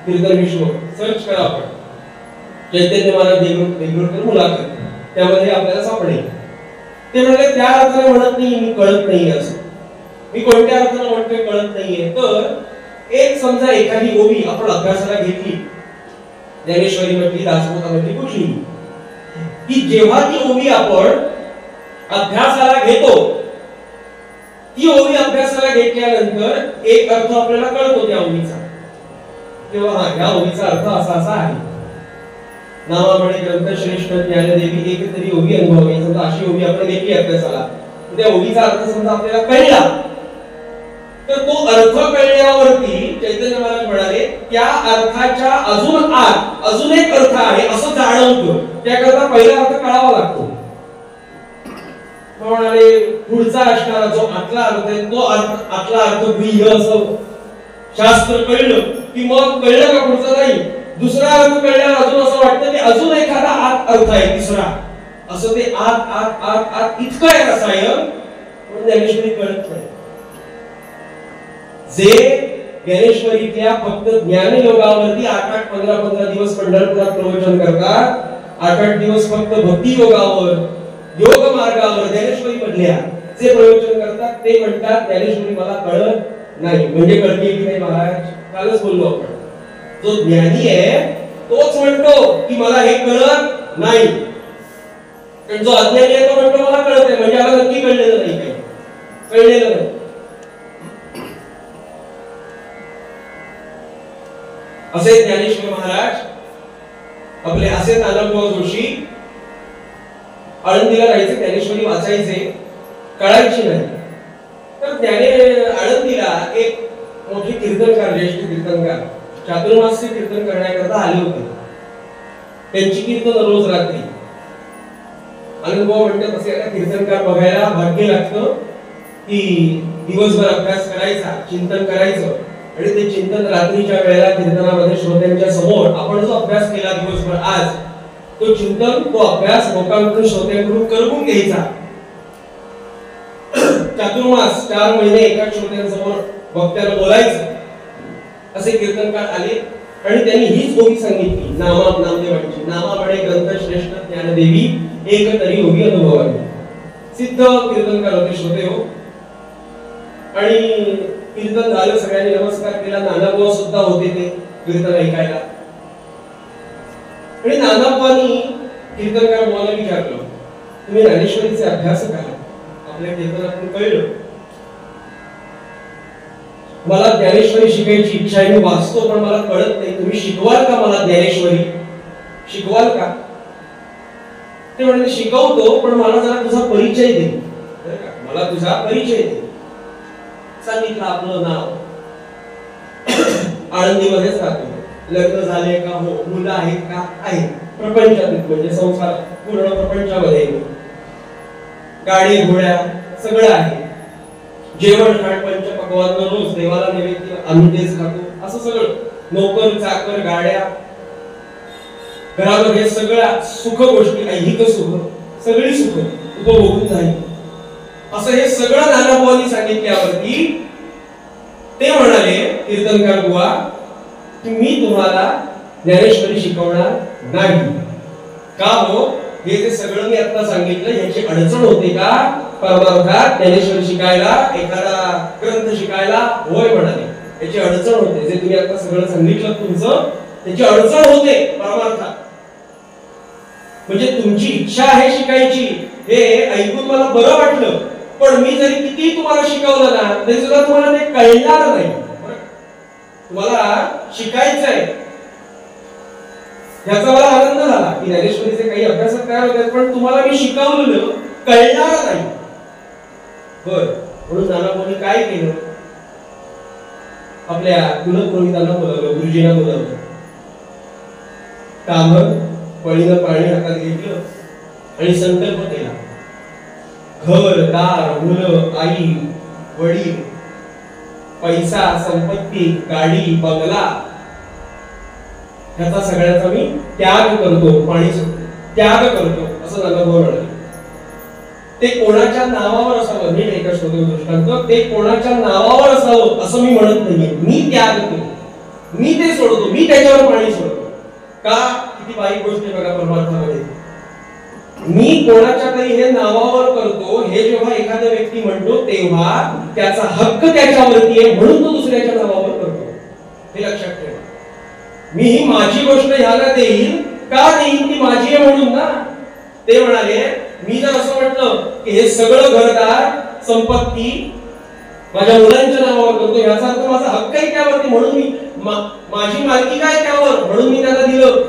कीर्तन विश्व सर्च करा, आपण चैतन्य महाराज देगलूरकर मुलाखत, त्यामध्ये आपल्याला सापडेल. ते म्हणाले त्या अर्थाने म्हणत नाही मी कळत नाही असं. मी कोणत्या अर्थाने म्हणतोय कळत नाहीये? तर एक समजा एखादी ओवी आपण अभ्यासाला घेतली, ज्ञानेश्वरी म्हटली, दासबोधामधली कुठली, की जेव्हा ती ओवी आपण अभ्यासाला घेतो, ती ओवी अभ्यासाला घेतल्यानंतर एक अर्थ आपल्याला कळतो त्या ओवीचा, किंवा ह्या ओवीचा अर्थ असा असा आहे. नामामुळे ग्रंथ श्रेष्ठ ज्ञानदेवी एक तरी ओवी अनुभव, समजा अशी ओवी आपण घेतली अभ्यासाला, त्या ओवीचा अर्थ समजा आपल्याला कळला, तर तो अर्थ कळल्यावरती चैतन्य महाराज म्हणाले त्या अर्थाच्या अजून आत अजून एक अर्थ आहे असं जाणवतो. त्याकरता पहिला अर्थ कळावा लागतो. म्हणाले पुढचा असणारा जो आतला अर्थ आहे तो आतला अर्थ गुह्य असं शास्त्र कळलं की मग कळलं का पुढचा नाही, दुसरा अर्थ कळल्यावर अजून असं वाटतं की अजून एखादा आत अर्थ आहे तिसरा, असं ते आत आत आत आत इतकं आहे रसायन, म्हणून ज्ञानेश्वरी कळत नाही. जे ज्ञानेश्वरीतल्या फक्त ज्ञान योगावरती 8-8 15-15 दिवस पंढरपुरात प्रवचन करतात, 8-8 दिवस फक्त भक्ती योगावर, योग मार्गावर ज्ञानेश्वरी मधल्या जे प्रवचन करतात ते म्हणतात ज्ञानेश्वरी मला कळत नाही. म्हणजे कळते की नाही महाराज? कालच बोललो आपण, जो ज्ञानी आहे तोच म्हणतो की मला हे कळत नाही, पण जो अज्ञानी आहे तो म्हणतो मला कळत आहे. म्हणजे याला नक्की कळलेलं नाही, काही कळलेलं नाही. असे ज्ञानेश्वर महाराज आपले, असे नानाबुवा जोशी आळंदीला राहायचे, ज्ञानेश्वरी वाचायचे, कळायची नाही. तर आळंदीला एक मोठे कीर्तनकार, ज्येष्ठ कीर्तनकार चातुर्मास्य कीर्तन करण्याकरता आले होते. त्यांची कीर्तन रोज रात्री. अनुभव म्हणतात असे आता कीर्तनकार बघायला भाग्य लागतं की दिवसभर अभ्यास करायचा, चिंतन करायचं आणि ते चिंतन रात्रीच्या वेळेला कीर्तनामध्ये श्रोत्यांच्या समोर आपण जो अभ्यास केला दिवसभर आज, तो चिंतन, तो अभ्यास लोकांकडून, श्रोत्यांकडून करून घ्यायचा. चातुर्मास 4 महिने एका श्रोत्यांसमोर भक्ताला बोलायचं. असे कीर्तनकार आले आणि त्यांनी हीच गोष्ट सांगितली नामदेवांची. नामा म्हणे ग्रंथ श्रेष्ठ ज्ञानदेवी, एक तरी होगी अनुभवानी. सिद्ध कीर्तनकार होते, श्रोते हो. आणि कीर्तन झालं, सगळ्यांनी नमस्कार केला. नानाबुवा सुद्धा होते ते कीर्तन ऐकायला. आणि नानाबुवांनी कीर्तनकार बुवाला विचारलं, तुम्ही ज्ञानेश्वरीचे अभ्यासक आहात, आपल्या कीर्तनातून कळलं, मला ज्ञानेश्वरी शिकायची इच्छा आहे, मी वाचतो पण मला कळत नाही, तुम्ही शिकवाल का मला ज्ञानेश्वरी? शिकवाल का? ते म्हणाले शिकवतो, पण मला जरा तुझा परिचय दे. मला तुझा परिचय दे. सांगितलं आपलं नाव, आळंदीमध्येच राहतो, लग्न झाले का? हो. मुलं आहेत का? आहेत. प्रपंचात म्हणजे संसार पूर्ण प्रपंचामध्ये, गाडी घोड्या सगळं आहे. जेवण खाण पंचपक्वान्न रोज देवाला नैवेद्य आम्ही तेच खातो, असं सगळं. नोकर चाकर गाड्या, घरामध्ये सगळ्या सुख गोष्टी, ऐहिक सुख, सगळी सुख उपभोगून झाली. असं हे सगळं नानाबुवांनी सांगितल्यावरती ते म्हणाले कीर्तनकार बुवा की मी तुम्हाला ज्ञानेश्वरी शिकवणार नाही. का हो? हे जे सगळं मी आता सांगितलं याची अडचण होते का परमार्थात ज्ञानेश्वरी शिकायला, एखादा ग्रंथ शिकायला? होय म्हणाले, याची अडचण होते. जे तुम्ही आता सगळं सांगितलं तुमचं, त्याची अडचण होते परमार्थात. म्हणजे तुमची इच्छा आहे शिकायची, हे ऐकून मला बरं वाटलं, पण मी जरी किती तुम्हाला शिकवलं ना तरी सुद्धा तुम्हाला ते कळणार नाही. तुम्हाला शिकायचंय याचा मला आनंद झाला की ज्ञानेश्वरीचे काही अभ्यासक तयार होतात, पण तुम्हाला मी शिकवलेलं कळणार नाही. बर, म्हणून नानाबुवांनी काय केलं, आपल्या कुलपुरोहितांना बोलावलं, गुरुजींना बोलावलं. कामं पळीनं पाणी हातात घेतलं आणि संकल्प केला. घर दार, मुलं, आई वडील, पैसा संपत्ती, गाडी बंगला, ह्याचा सगळ्याचा मी त्याग करतो, पाणी त्याग करतो, असं नानाबुवा म्हणाले. ते कोणाच्या नावावर असावं, नीट एकच होतो दृष्टांत, ते कोणाच्या नावावर असावं असं मी म्हणत नाहीये. मी त्याग करतो, मी ते सोडतो, मी त्याच्यावर पाणी सोडतो. का? किती बारीक गोष्ट आहे बघा परमार्थामध्ये. मी कोणाच्या तरी हे नावावर करतो, हे जेव्हा एखादा व्यक्ती म्हणतो तेव्हा त्याचा हक्क त्याच्यावरती आहे, म्हणून तो दुसऱ्याच्या नावावर करतो. हे लक्षात ठेवा. मी ही माझी गोष्ट ह्याला देईल का देईल? ती माझी आहे म्हणून ना. ते म्हणाले मी जर असं म्हटलं की हे सगळं घरदार संपत्ती माझ्या मुलांच्या नावावर करतो, याचा अर्थ माझा हक्क आहे त्यावरती, म्हणून मी माझी मालकी काय त्यावर, म्हणून मी त्याला दिलं.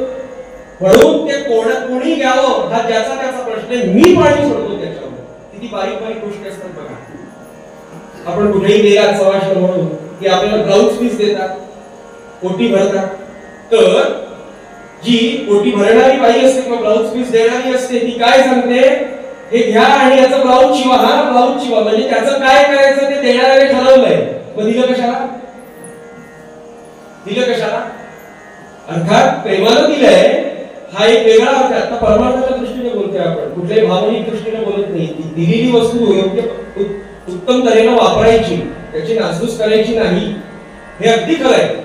म्हणून ते कोणी घ्यावं हा ज्याचा त्याचा प्रश्न आहे, मी पाणी सोडतो त्याच्यावर. किती बारीक बारीक गोष्टी असतात बघा. आपण कुठेही गेलात सवाष्ण म्हणून की आपल्याला ब्लाउज पीस देतात, पोटी भरतात, तर जी पोटी भरणारी बाई असते किंवा ब्लाउज पीस देणारी असते ती काय सांगते, हे घ्या आणि याचं ब्लाउज शिवा. हा ब्लाउज शिवा म्हणजे त्याचं काय करायचं ते देणाऱ्याने ठरवलंय. मग दिलं कशाला? दिलं कशाला? अर्थात प्रेमानं दिलंय हा एक वेगळा अर्थ. आता परमार्थाच्या दृष्टीने बोलतोय आपण, कुठल्याही भावनिक दृष्टीने बोलत नाही. दिलेली वस्तू योग्य उत्तम तऱ्हेनं वापरायची, त्याची नासधूस करायची नाही, हे अगदी खरं आहे.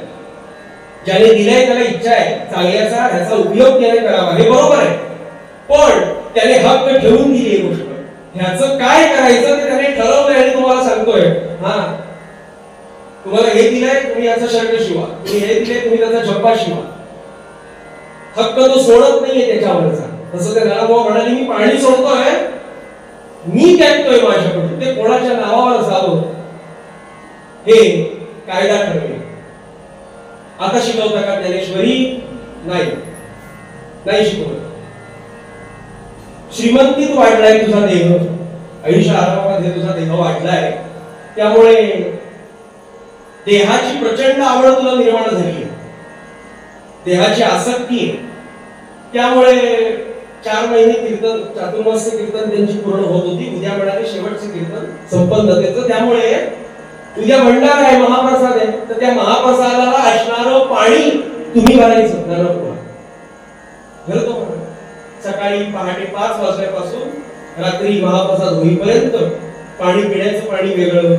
ज्याने दिलाय त्याला इच्छा आहे चांगल्याचा, ह्याचा उपयोग त्याने करावा, हे बरोबर आहे. पण त्याने हक्क ठेवून दिली गोष्ट, ह्याचं काय करायचं ते त्याने ठरवलंय आणि तुम्हाला सांगतोय हा तुम्हाला हे दिलंय, तुम्ही याचा शर्ट शिवा, तुम्ही हे दिलंय, तुम्ही त्याचा झब्बा शिवा. हक्क तो सोडत नाहीये त्याच्यावरचा. तसं ते नानाबुवा म्हणाले मी पाणी सोडतोय, मी त्यागतोय माझ्याकडून, ते कोणाच्या नावावर असावं हे कायदा ठरवेल. आता शिकवता का ज्ञानेश्वरी? नाही, नाही शिकवत. श्रीमंतीत वाढलाय तुझा देह, 80 आरामामध्ये तुझा देह वाढलाय, त्यामुळे देहाची प्रचंड आवड तुला निर्माण झाली आहे, देहाची आसक्ती आहे. त्यामुळे 4 महिने कीर्तन, चातुर्मास्य कीर्तन त्यांची पूर्ण होत होती. उद्या म्हणाले शेवटचे कीर्तन संपन्नतेचं. त्यामुळे उद्या भंडार आहे, महाप्रसाद आहे, तर त्या महाप्रसादाला असणारं पाणी तुम्ही भरायचं. भरतो सकाळी पहाटे 5 वाजल्यापासून रात्री महाप्रसाद होईपर्यंत पाणी, पिण्याचं पाणी वेगळं,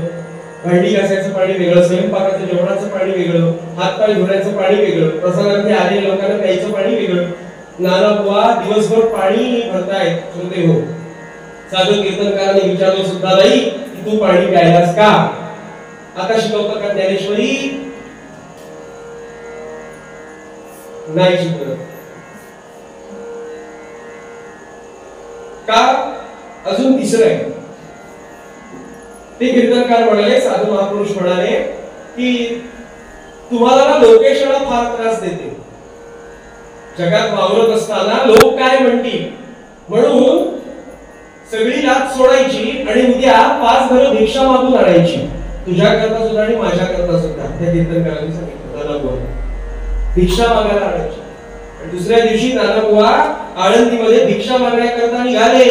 भांडी घासायचं पाणी वेगळं, स्वयंपाकाचं जेवणाचं पाणी वेगळं, हातपाय धुण्याचं पाणी वेगळं, प्रसादार्थी आलेल्या लोकांना प्यायचं पाणी वेगळं. नाना बुवा दिवसभर पाणी भरतायत. श्रोते हो, साधू कीर्तनकाराने विचारलं सुद्धा नाही की तू पाणी प्यायलास का? आता शिकवतं का ज्ञानेश्वरी? नाही शिकवत का? अजून तिसरं आहे. ते कीर्तनकार म्हणाले, साधू महापुरुष म्हणाले की तुम्हाला ना लोकेशना फार त्रास देते. जगात वावरत असताना लोक काय म्हणतील म्हणून सगळी लाच सोडायची आणि उद्या 5 घरं भिक्षा मागून आणायची, तुझ्या करता सुद्धा आणि माझ्या करता सुद्धा. त्या कीर्तनकारांनी सांगितलं नानाबुवा भिक्षा मागायला आणायची. आणि दुसऱ्या दिवशी नानाबुवा आळंदीमध्ये भिक्षा मागण्याकरता निघाले.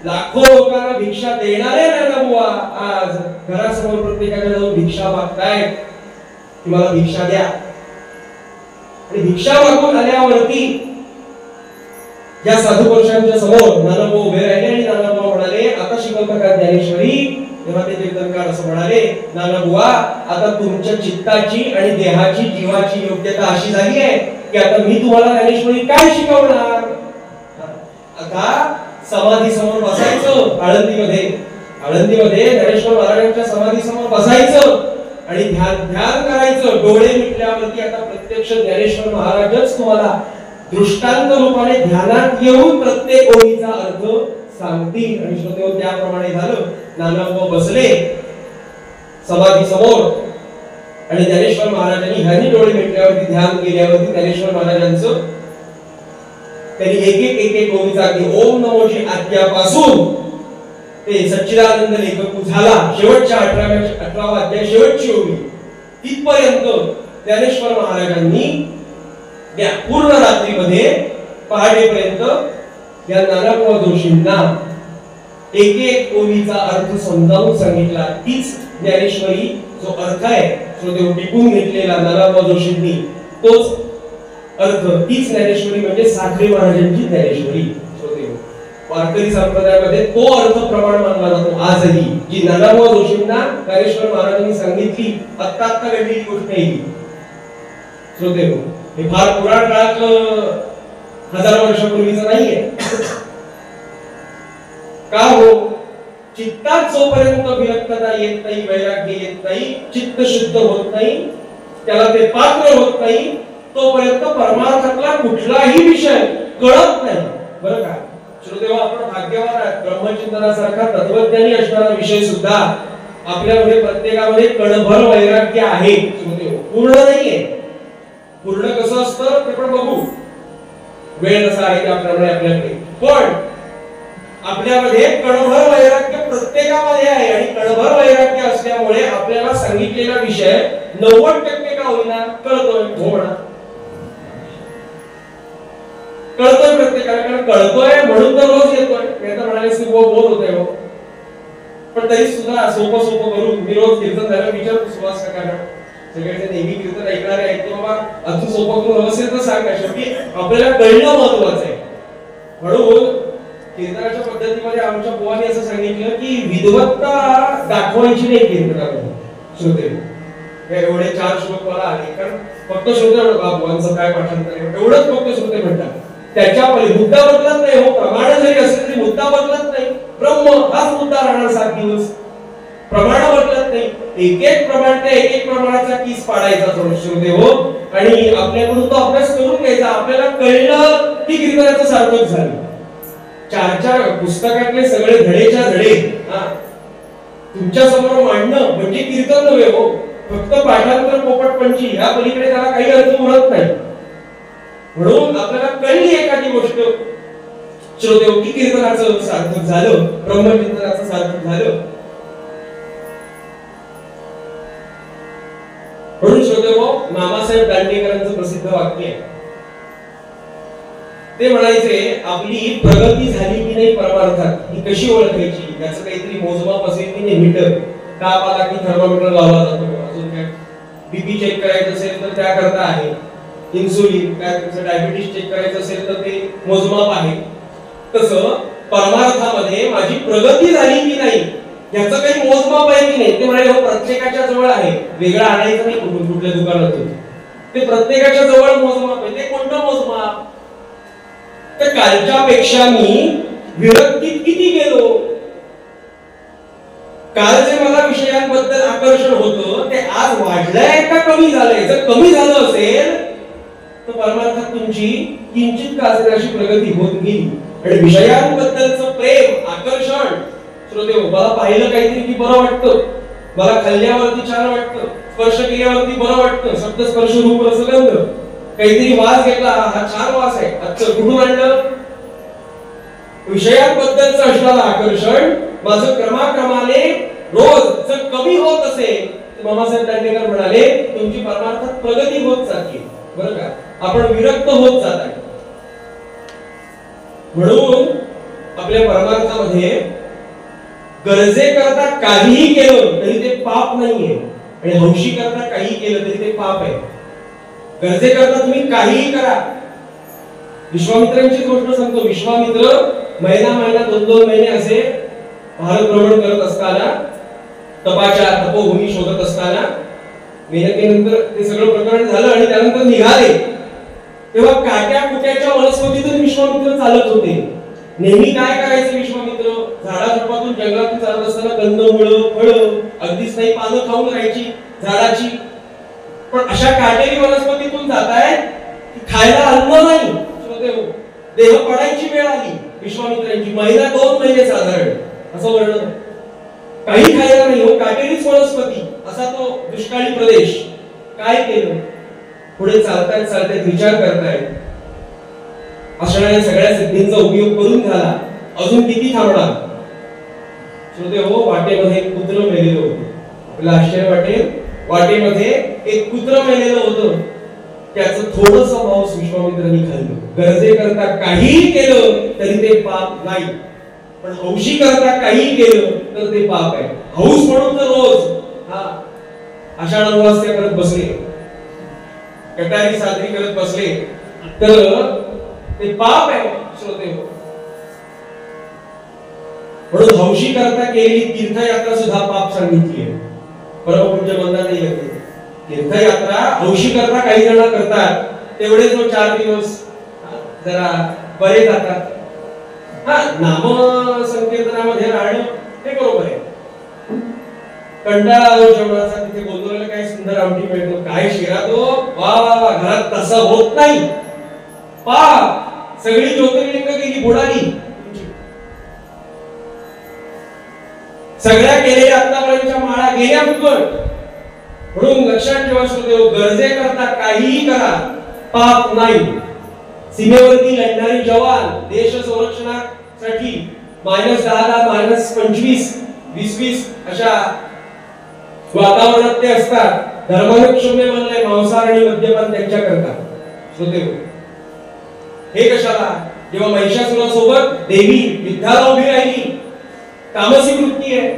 लाखो लोकांना भिक्षा देणारे नानाबुवा आज घरासमोर प्रत्येकाकडे जाऊन भिक्षा मागतायत की मला भिक्षा द्या. आणि भिक्षा मागून आल्यावरती या साधू पुरुषांच्या समोर नानाबुवा उभे राहिले आणि नानाबुवा म्हणाले, आता शिकवता का ज्ञानेश्वरी? तेव्हा ते कीर्तनकार असं म्हणाले, नानाबुवा आता तुमच्या चित्ताची आणि देहाची, जीवाची योग्यता अशी झाली आहे की आता मी तुम्हाला ज्ञानेश्वरी काय शिकवणार? आता समाधी समोर बसायचं. आळंदीमध्ये ज्ञानेश्वर महाराजांच्या समाधी समोर बसायचं आणि ध्यान करायचं. डोळे मिटल्यावरती आता प्रत्यक्ष ज्ञानेश्वर महाराजच तुम्हाला दृष्टांत रूपाने ध्यानात येऊन प्रत्येक ओळीचा अर्थ सांगतील. आणि श्रोतेहो, त्याप्रमाणे झालं. नानाबुवा बसले समाधी समोर आणि ज्ञानेश्वर महाराजांनी ह्यांनी डोळे मिटल्यावरती ध्यान केल्यावरती ज्ञानेश्वर महाराजांचं त्यांनी एक एक ओळीचा ओम नमोची आज्ञापासून ते सच्चिदानंद लेखक झाला शेवटच्या 18वा अध्याय शेवटची ओवी तिथपर्यंत ज्ञानेश्वर महाराजांनी या पूर्ण रात्रीमध्ये पहाटेपर्यंत या नानाबुवा जोशींना एक ओवीचा अर्थ समजावून सांगितला. तीच ज्ञानेश्वरी जो अर्थ आहे तो टिकून घेतलेला नानाबुवा जोशींनी, तोच अर्थ, तीच ज्ञानेश्वरी म्हणजे साखरे महाराजांची ज्ञानेश्वरी. वारकरी संप्रदायामध्ये तो अर्थ प्रमाण मानला जातो आजही. जी नानाबुवा जोशींना ज्ञानेश्वर महाराजांनी सांगितली, आत्ता घडलेली गोष्ट आहे. श्रोते हो, हे फार पुराण काळातलं 1000 वर्षापूर्वीचं नाहीये. का हो? चित्तात जोपर्यंत विरक्तता येत नाही, वैराग्य येत नाही, चित्त शुद्ध होत नाही, त्याला ते पात्र होत नाही, तोपर्यंत परमार्थातला कुठलाही विषय कळत नाही. बरं का श्रोतेहो, आपण भाग्यवान आहात. ब्रह्मचिंतनासारखा तत्वज्ञानी असणारा विषय सुद्धा आपल्यामध्ये प्रत्येकामध्ये कणभर वैराग्य आहे. श्रोतेहो, पूर्ण नाहीये. पूर्ण कसं असतं ते पण बघू, वेळ कसा आहे त्याप्रमाणे आपल्याकडे. पण आपल्यामध्ये कणभर वैराग्य प्रत्येकामध्ये आहे आणि कणभर वैराग्य असल्यामुळे आपल्याला सांगितलेला विषय 90% का होईना कळतोय. हो म्हणा, कळतोय प्रत्येकाला. कारण कळतोय म्हणून तर रोज येतोय. मी आता म्हणाले की बोर होतोय हो, पण तरी सुद्धा सोपं करून मी रोज कीर्तन झालं विचारतो सुवास काकांना, सगळ्यांचे नेहमी कीर्तन ऐकणारे आहेत की बाबा अजून सोपं करून असेल तर सांगा. शेवटी आपल्याला कळणं महत्वाचं आहे. म्हणून कीर्तनाच्या पद्धतीमध्ये आमच्या बुवाने असं सांगितलं की विद्वत्ता दाखवायची नाही कीर्तनामध्ये. श्रोते एवढे 4 श्लोक मला आले, कारण फक्त श्रोते बुवांचं काय पाठांतर आहे एवढंच फक्त श्रोते म्हणतात. त्याच्यामध्ये मुद्दा बदलत नाही. हो, प्रमाण जरी असेल तरी मुद्दा बदलत नाही. ब्रह्म हाच मुद्दा राहणार 7 दिवस. प्रमाण बदलत नाही. एक प्रमाण ते एक प्रमाणाचा कीस पाडायचा श्रोते हो, आणि आपल्याकडून तो अभ्यास करून घ्यायचा. आपल्याला कळलं की कीर्तनाचं सार्थक झालं. 4 पुस्तकातले सगळे धडेच्या धडे तुमच्या समोर मांडणं म्हणजे कीर्तन नव्हे हो. फक्त पाठांतर पोपटपंची ह्या पलीकडे त्याला काही अर्थ उरत नाही. म्हणून आपल्याला कळली एखादी गोष्ट श्रोते की कीर्तनाचं सार्थक झालं, ब्रह्मचिंतनाचं सार्थक झालं. मामासाहेब दांडेकरांचं प्रसिद्ध वाक्य आहे. ते म्हणायचे आपली प्रगती झाली की नाही परमार्थात ही कशी ओळखायची, याचं काहीतरी मोजमाप असेल की नाही, मीटर ताप आला की थर्मामीटर लावला जातो, अजून काय बीपी चेक करायचं असेल तर त्याकरता आहे, इन्सुलिन काय तुमचं डायबिटीस चेक करायचं असेल तर ते मोजमाप आहे. तसं परमार्थामध्ये माझी प्रगती झाली की नाही याचं काही मोजमाप आहे की नाही, ते म्हणाले हो प्रत्येकाच्या जवळ आहे, वेगळं आणायचं नाही कुठून कुठल्या दुकानातून, ते प्रत्येकाच्या जवळ मोजमाप आहे. ते कोणतं मोजमाप, तर कालच्या पेक्षा मी विरक्तीत किती गेलो, काल जे मला विषयांबद्दल आकर्षण होतं ते आज वाढलंय का कमी झालंय. जर कमी झालं असेल तर परमार्थात तुमची किंचित का असेल अशी प्रगती होत गेली. आणि विषयांबद्दलचं प्रेम आकर्षण, श्रोते मला पाहिलं काहीतरी की बरं वाटतं, मला खाल्ल्यावरती छान वाटतं, स्पर्श केल्यावरती बरं वाटतं, शब्द स्पर्श रूप रसगंध, काहीतरी वास घेतला हा छान वास आहे, आजचं कुठून आणलं, विषयांबद्दलचं असणारं आकर्षण माझं क्रमाक्रमाने रोज जर कमी होत असेल तर मामासाहेब दांडेकर म्हणाले तुमची परमार्थात प्रगती होत जाते. बरं का, आपण विरक्त होत जात आहे. म्हणून आपल्या परमार्थामध्ये गरजे करता काहीही केलं तरी ते पाप नाहीये आणि हौशी करता काही केलं तरी ते पाप आहे. गरजे करता तुम्ही काहीही करा. विश्वामित्रांची गोष्ट सांगतो. विश्वामित्र महिना 2 महिने असे भारत भ्रमण करत असताना, तपाच्या तपोभूमी शोधत असताना, मेहनतीनंतर ते सगळं प्रकरण झालं आणि त्यानंतर निघाले तेव्हा काट्या कुट्याच्या वनस्पतीतून विश्वामित्र चालत होते. नेहमी काय करायचे विश्वामित्र, झाडाझुडपातून जंगलातून चालत असताना कंदमुळं फळं अगदीच नाही पानं खाऊन राहायची झाडाची, पण अशा काटेरी वनस्पतीतून जाताय खायला अन्न नाही, देह पडायची वेळ आली विश्वामित्रांची. महिना 2 महिने साधारण असं वर्णन, काही खायला नाही हो, काटेरीच वनस्पती, असा तो दुष्काळी प्रदेश. काय केलं, पुढे चालतायत विचार करतायत, असणाऱ्या सगळ्या सिद्धींचा उपयोग करून झाला, अजून किती थांबणार. श्रोते हो, वाटेमध्ये एक कुत्र मेलेलं होतं. आपल्याला आश्चर्य वाटेल, वाटेमध्ये एक कुत्र मेलेलं होतं. त्याचं थोडस मांस विश्वामित्रांनी खाल्लं. गरजे करता काहीही केलं तरी ते पाप नाही, पण हौशी करता काहीही केलं तर ते पाप आहे. हौस म्हणून तर रोज आषाढ अमावास्या करत बसले, कटारी साजरी करत बसले तर ते पाप आहे. श्रोते म्हणून हौशी करता केलेली तीर्थयात्रा सुद्धा पाप सांगितली आहे. परमपूज्य मंदाताई येते तीर्थयात्रा हौशी करता काही जण करतात, तेवढे जो 4 दिवस जरा बरे जातात. नाम संकीर्तनामध्ये राहणं ते बरोबर आहे. कंटाळा आलो जेवणाचा, तिथे बोलवलेलं काय सुंदर आमटी मिळतो, काय शिरा तो, वा वा वा, घरात तसं होत नाही. पाप, सगळी ज्योतिर्लिंग गेली बुडाली, सगळ्या केलेल्या आत्तापर्यंतच्या माळा गेल्या फुकट. म्हणून लक्षात ठेवा श्रोते, गरजे करता काहीही करा, पाप नाही. सीमेवरती लढणारे जवान देश संरक्षणासाठी -10 -25 20 अशा वातावरणात ते असतात. धर्माने क्षम्य म्हणलंय मांसाहार आणि मद्यपान त्यांच्या करता. श्रोते हे कशाला, जेव्हा महिषासुरासोबत देवी युद्धाला उभी राहिली, तामसी वृत्ती आहे,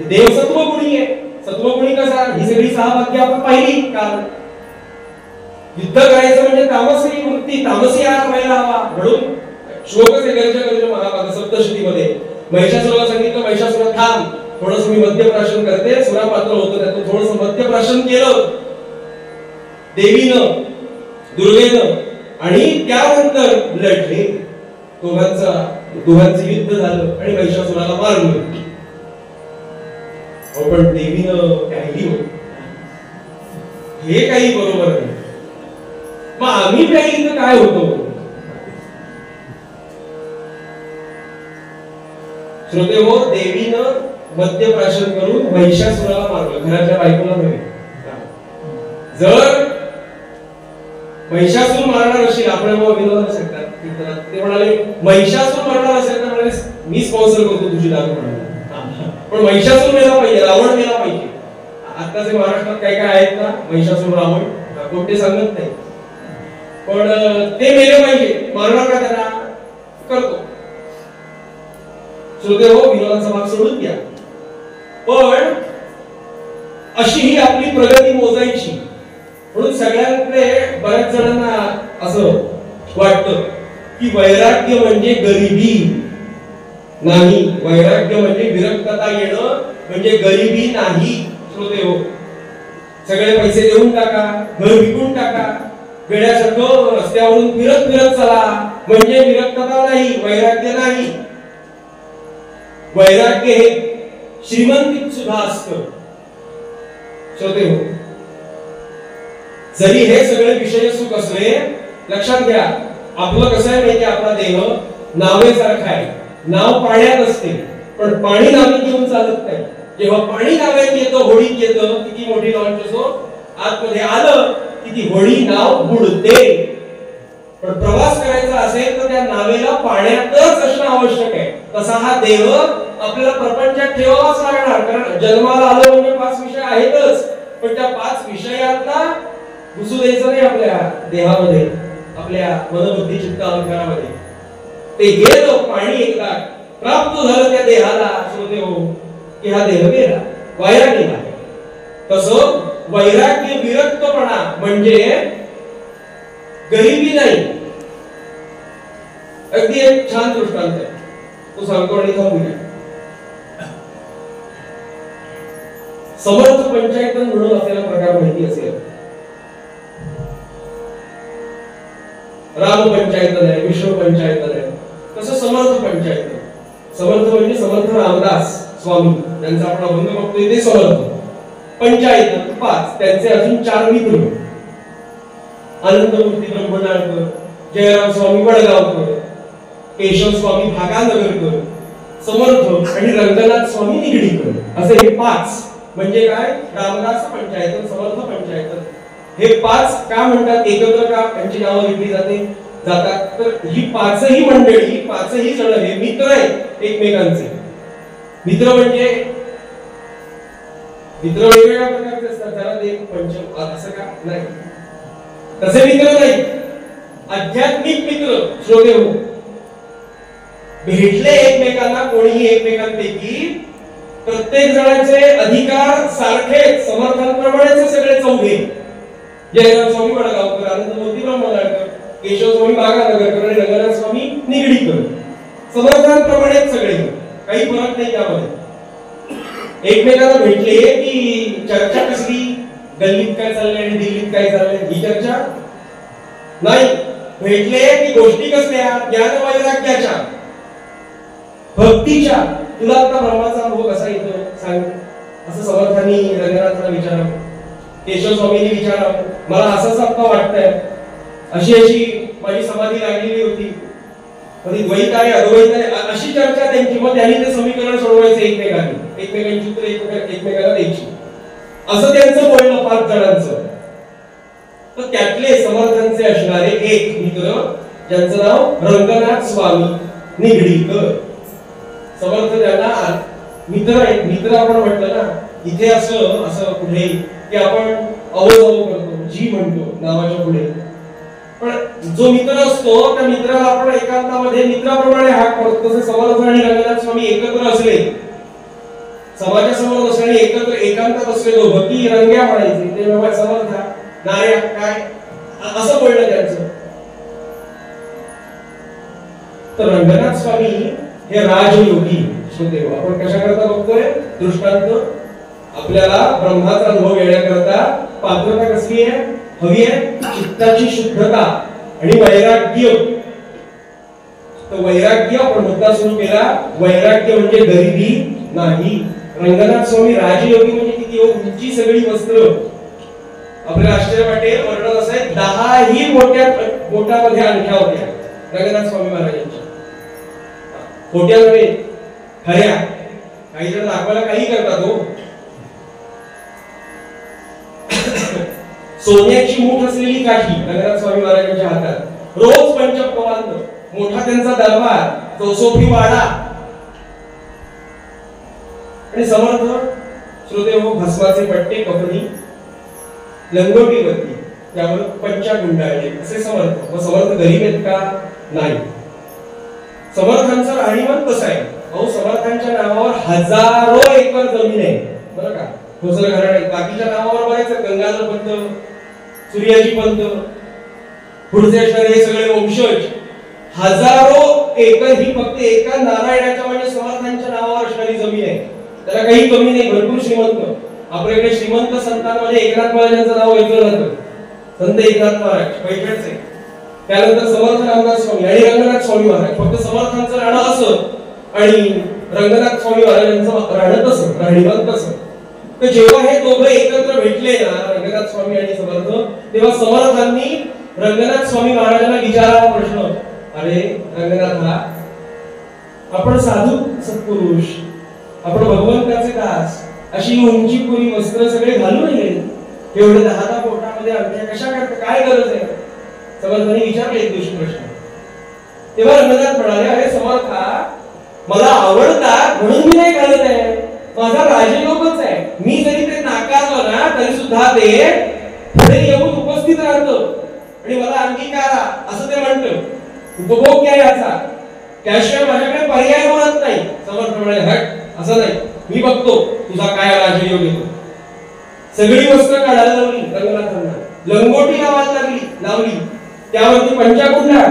देव सत्वगुणी आहे. सत्वगुणी कसा, ही सगळी 6 वाक्य आपण पाहिली काल. युद्ध करायचं म्हणजे तामसी वृत्ती, तामसी आहार व्हायला हवा. म्हणून श्लोकच आहे गरजा महाभारत सप्तशतीमध्ये. महिषासुराला सांगितलं, महिषासुरा थांब, थोडंसं मी मद्यप्राशन करते. सुरापात्र होतं, त्यातून थोडंसं मद्यप्राशन केलं देवीनं, दुर्गेनं, आणि त्यानंतर लढले. दोघांचं युद्ध झालं आणि महिषासुराला मारलं. पण देवीनं काही होत, हे काही बरोबर नाही. मग आम्ही काही काय होतो. श्रोते हो, देवीनं मद्यप्राशन करून महिषासुराला मारलं, घराच्या बायकोला नव्हे. जर महिषासूर मारणार असेल, आपण विनोद शकतात ते म्हणाले महिषासूर मारणार असेल तर म्हणाले मी स्पॉन्सर करतो तुझी दारू म्हणाले. पण महिषासूर मेला पाहिजे, रावण मेला पाहिजे. आताचे महाराष्ट्रात काय काय आहेत ना, महिषासूर रावण कोणते सांगत नाही, पण ते मेले पाहिजे, मारणार का त्यांना करतो. श्रोते हो, विनोदाचा भाग सोडून द्या, पण अशी ही आपली प्रगती मोजायची. म्हणून सगळ्यांकडे बऱ्याच जणांना असं वाटतं की वैराग्य म्हणजे गरिबी नाही, वैराग्य म्हणजे विरक्तता येणं म्हणजे गरिबी नाही. श्रोते हो, सगळे पैसे देऊन टाका, घर विकून टाका, वेड्यासारखं रस्त्यावरून फिरत फिरत चला म्हणजे विरक्तता नाही, वैराग्य नाही. वैराग्य हे श्रीमंतीत सुद्धा असतं. श्रोते हो, जरी हे सगळे विषय सुख असले, लक्षात घ्या आपलं कसं आहे माहिती, आपला देह नावेसारखा आहे. नाव पाण्यात असते, पण पाणी नावेत घेऊन चालत नाही. जेव्हा पाणी नावेत येतं, होडीत येतं, किती मोठी लॉन्च असो, आतमध्ये आलं की ती होडी नाव बुडते. पण प्रवास करायचा असेल तर त्या नावेला पाण्यातच असणं आवश्यक आहे. तसा हा देह आपल्याला प्रपंचात ठेवावाच लागणार, कारण जन्माला आलं म्हणजे 5 विषय आहेतच, पण त्या 5 विषयातला घुसू द्यायचं नाही आपल्या देहामध्ये, आपल्या मनबुद्धी चित्त अहंकारामध्ये. ते गेलं पाणी, एकदा प्राप्त झालं त्या देहाला, श्रोते हो, की हा देह गेला, वाया गेला. तसं वैराग्य विरक्तपणा म्हणजे गरिबी नाही. अगदी एक छान दृष्टांत आहे, तो सांगतो आणि थांबूया. समर्थ पंचायतन म्हणून आपल्याला प्रकार माहिती असेल. राम पंचायतन आहे, विष्णू पंचायतन आहे, तसं समर्थ पंचायतन. समर्थ म्हणजे समर्थ रामदास स्वामी, त्यांचा आपण अभंग बघतोय ते समर्थ. पंचायतन 5, त्यांचे अजून 4 मित्र, अनंतमूर्ती ब्रह्मनाळकर, जयराम स्वामी वडगावकर, केशव स्वामी भागानगरकर, समर्थ आणि रंगनाथ स्वामी निगडीकर, असे हे 5 म्हणजे काय, रामदास पंचायतन, समर्थ पंचायतन. हे 5 का म्हणतात, एकत्र का त्यांची नावं घेतली जातात, तर ही 5ही मंडळी, 5ही जण हे मित्र आहेत एकमेकांचे. मित्र म्हणजे मित्र वेगवेगळ्या प्रकारचे असतात, जरा ते पंचम असं का नाही, तसे मित्र नाही, आध्यात्मिक मित्र. श्रोते हो, भेटले एकमेकांना कोणीही एकमेकांपैकी, प्रत्येक जणांचे अधिकार सारखेच, समर्थांप्रमाणेच सगळे 4. जयराम स्वामी वडगावकर, अनंतमूर्ती ब्रह्मनाळकर, केशव स्वामी भागानगरकर आणि रंगनाथ स्वामी निगडीकर, समर्थांप्रमाणेच सगळे, काही फरक नाही त्यामध्ये. एकमेकांना भेटले की चर्चा कसली, गल्लीत काय चाललंय आणि दिल्लीत काय चाललंय ही चर्चा नाही. भेटले की गोष्टी कसल्या, ज्ञान वैराग्याच्या, भक्तीच्या. तुला आता ब्रह्माचा अनुभव कसा येतो सांग, असं समर्थांनी रंगनाथला विचारावं, केशव स्वामींनी विचारावं, मला असंच आता वाटतंय, अशी माझी समाधी लागलेली होती, कधी द्वैत आहे अद्वैत आहे, अशी चर्चा त्यांची. मग त्यांनी ते समीकरण सोडवायचे एकमेकांनी, एकमेकांची उत्तरे एकमेकांना द्यायची. असं त्यांचं बोलणं 5 जणांचं. तर त्यातले समर्थांचे असणारे एक मित्र, ज्यांचं नाव रंगनाथ स्वामी निगडीकर. समर्थ त्यांना मित्र आहेत. मित्र आपण म्हटलं ना, इथे असं कुठे की आपण अवजव करतो, जी म्हणतो नावाच्या पुढे, पण जो मित्र असतो त्या मित्राला आपण एकांतामध्ये मित्राप्रमाणे हाक करतो. तसे समर्थ आणि रंगनाथ स्वामी एकत्र असले, समाजासमोर असणे, एकत्र एकांतात असले दोघं की रंग्या म्हणायचे, ते बाबा समर्था नाऱ्या काय असं बोलणं त्यांचं. तर रंगनाथ स्वामी हे राजयोगी. श्रोते हो, आपण कशा करता बघतोय दृष्टांत, आपल्याला ब्रह्माचा अनुभव येण्याकरता पात्रता कसली आहे, हवी आहे, चित्ताची शुद्धता आणि वैराग्य. तर वैराग्य आपण मुद्दा सुरू केला, वैराग्य म्हणजे गरिबी नाही. रंगनाथ स्वामी राजयोगी म्हणजे किती उंची सगळी वस्त्र, आपल्याला आश्चर्य वाटेल, वर्णन असं आहे 10ही बोटामध्ये अंगठ्या होत्या रंगनाथ स्वामी महाराजांच्या. खोट्या नव्हे, खऱ्या. काही जण दाखवायला काही करतात हो. सोन्याची मूठ असलेली काठी रंगनाथ स्वामी महाराजांच्या हातात, रोज पंचपवान, मोठा त्यांचा दरबार, चौसोफी वाडा. आणि समर्थ श्रोते हो, भस्माचे पट्टे कपडी, लंगोटीवरती त्यावर पंचा गुंडाळले असे समर्थ. मग समर्थ गरीब आहेत का? नाही. समर्थांचं राहणीमान कसं आहे? अहो, समर्थांच्या नावावर हजारो एकर जमीन आहे बरं का. दुसरं घराणे बाकीच्या नावावर बघायचं, गंगाधर पंत, सूर्याजी पंत, पुढचे असणारे हे सगळे वंशज, हजारो एकर ही फक्त एका नारायणाच्या म्हणजे समर्थांच्या नावावर असणारी जमीन आहे. त्याला काही कमी नाही, भरपूर श्रीमंत. आपल्याकडे श्रीमंत संतांमध्ये एकनाथ महाराजांचं नाव घेतलं जातं. संत एकनाथ महाराज पैठणचे, त्यानंतर समर्थ रामदास स्वामी आणि रंगनाथ स्वामी महाराज. फक्त समर्थांचं राहणं असं आणि रंगनाथ स्वामी महाराजांचं राहणं तसं, राहणीमान तसं. तर जेव्हा हे दोघं एकत्र भेटले ना, रंगनाथ स्वामी आणि समर्थ, तेव्हा समर्थांनी रंगनाथ स्वामी महाराजांना विचारला प्रश्न, अरे रंगनाथा, आपण साधू सत्पुरुष, आपण भगवंताचे दास, अशी उंची पुरी वस्त्र सगळे घालू नये, एवढे 10 पोटामध्ये अंगठ्या कशा करता, काय गरज आहे? समर्थांनी विचारले एक दिवशी प्रश्न. तेव्हा रंगनाथ म्हणाले, अरे समर्था, मला आवडतात म्हणून मी नाही घालत आहे, माझा राजयोगच आहे. मी जरी ते नाकारलं ना तरी सुद्धा ते पुढे येऊन उपस्थित राहतं आणि मला अंगीकारा असं ते म्हणतं. उपभोग काय याचा, त्याशिवाय माझ्याकडे पर्याय होत नाही. समर्थ म्हणाले, हट, असं नाही, मी बघतो तुझा काय राजयोग येतो. सगळी वस्त्र काढायला लावली रंगनाथांना, लंगोटी लावायला लावली, त्यावरती पंचाकुंडा.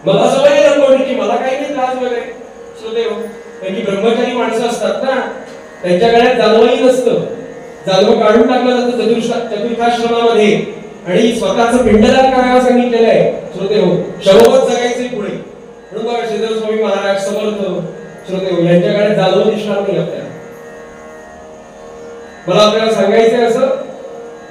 मला सवय रंगोटीची, मला काही नाही त्रास वगैरे. श्रोते हो, त्यांची ब्रह्मचारी माणसं असतात ना, त्यांच्या गळ्यात जानवही नसतं. जानवं काढून टाकलं जातं चतुर्थाश्रमामध्ये आणि स्वतःचं पिंडदान करायला सांगितलेलं आहे. श्रोते हो, शववत जगायचे पुढे. म्हणून बघा श्रीधर स्वामी महाराज, समर्थ, श्रोते हो, यांच्या गळ्यात जानवं दिसणार नाही आपल्याला. मला आपल्याला सांगायचंय असं,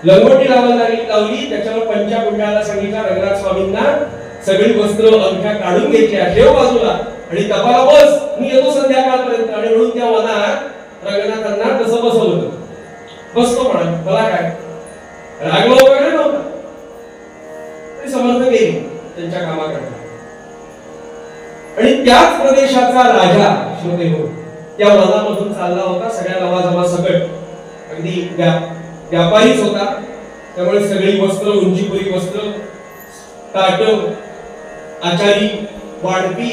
लंगोटी लावली, त्याच्यावर पंचाकुंडाला सांगितलं रंगनाथ स्वामींना, सगळी वस्त्र अंगठ्या काढून घेतल्या, ठेव बाजूला आणि तपाला बस, मी येतो संध्याकाळपर्यंत. आणि म्हणून त्या मनात रंगनाथांना तसं बसवलं. बसतो म्हणा, मला काय रागलो वगैरे नव्हता. ते समर्थ गेली त्यांच्या कामाकडे. आणि त्याच प्रदेशाचा राजा, श्रोते हो, त्या वनामधून चालला होता. सगळ्या लवाजमा सकट, अगदी व्यापारीच होता. त्यामुळे सगळी वस्त्र, उंचीपुरी वस्त्र, ताट, आचारी, वाढपी,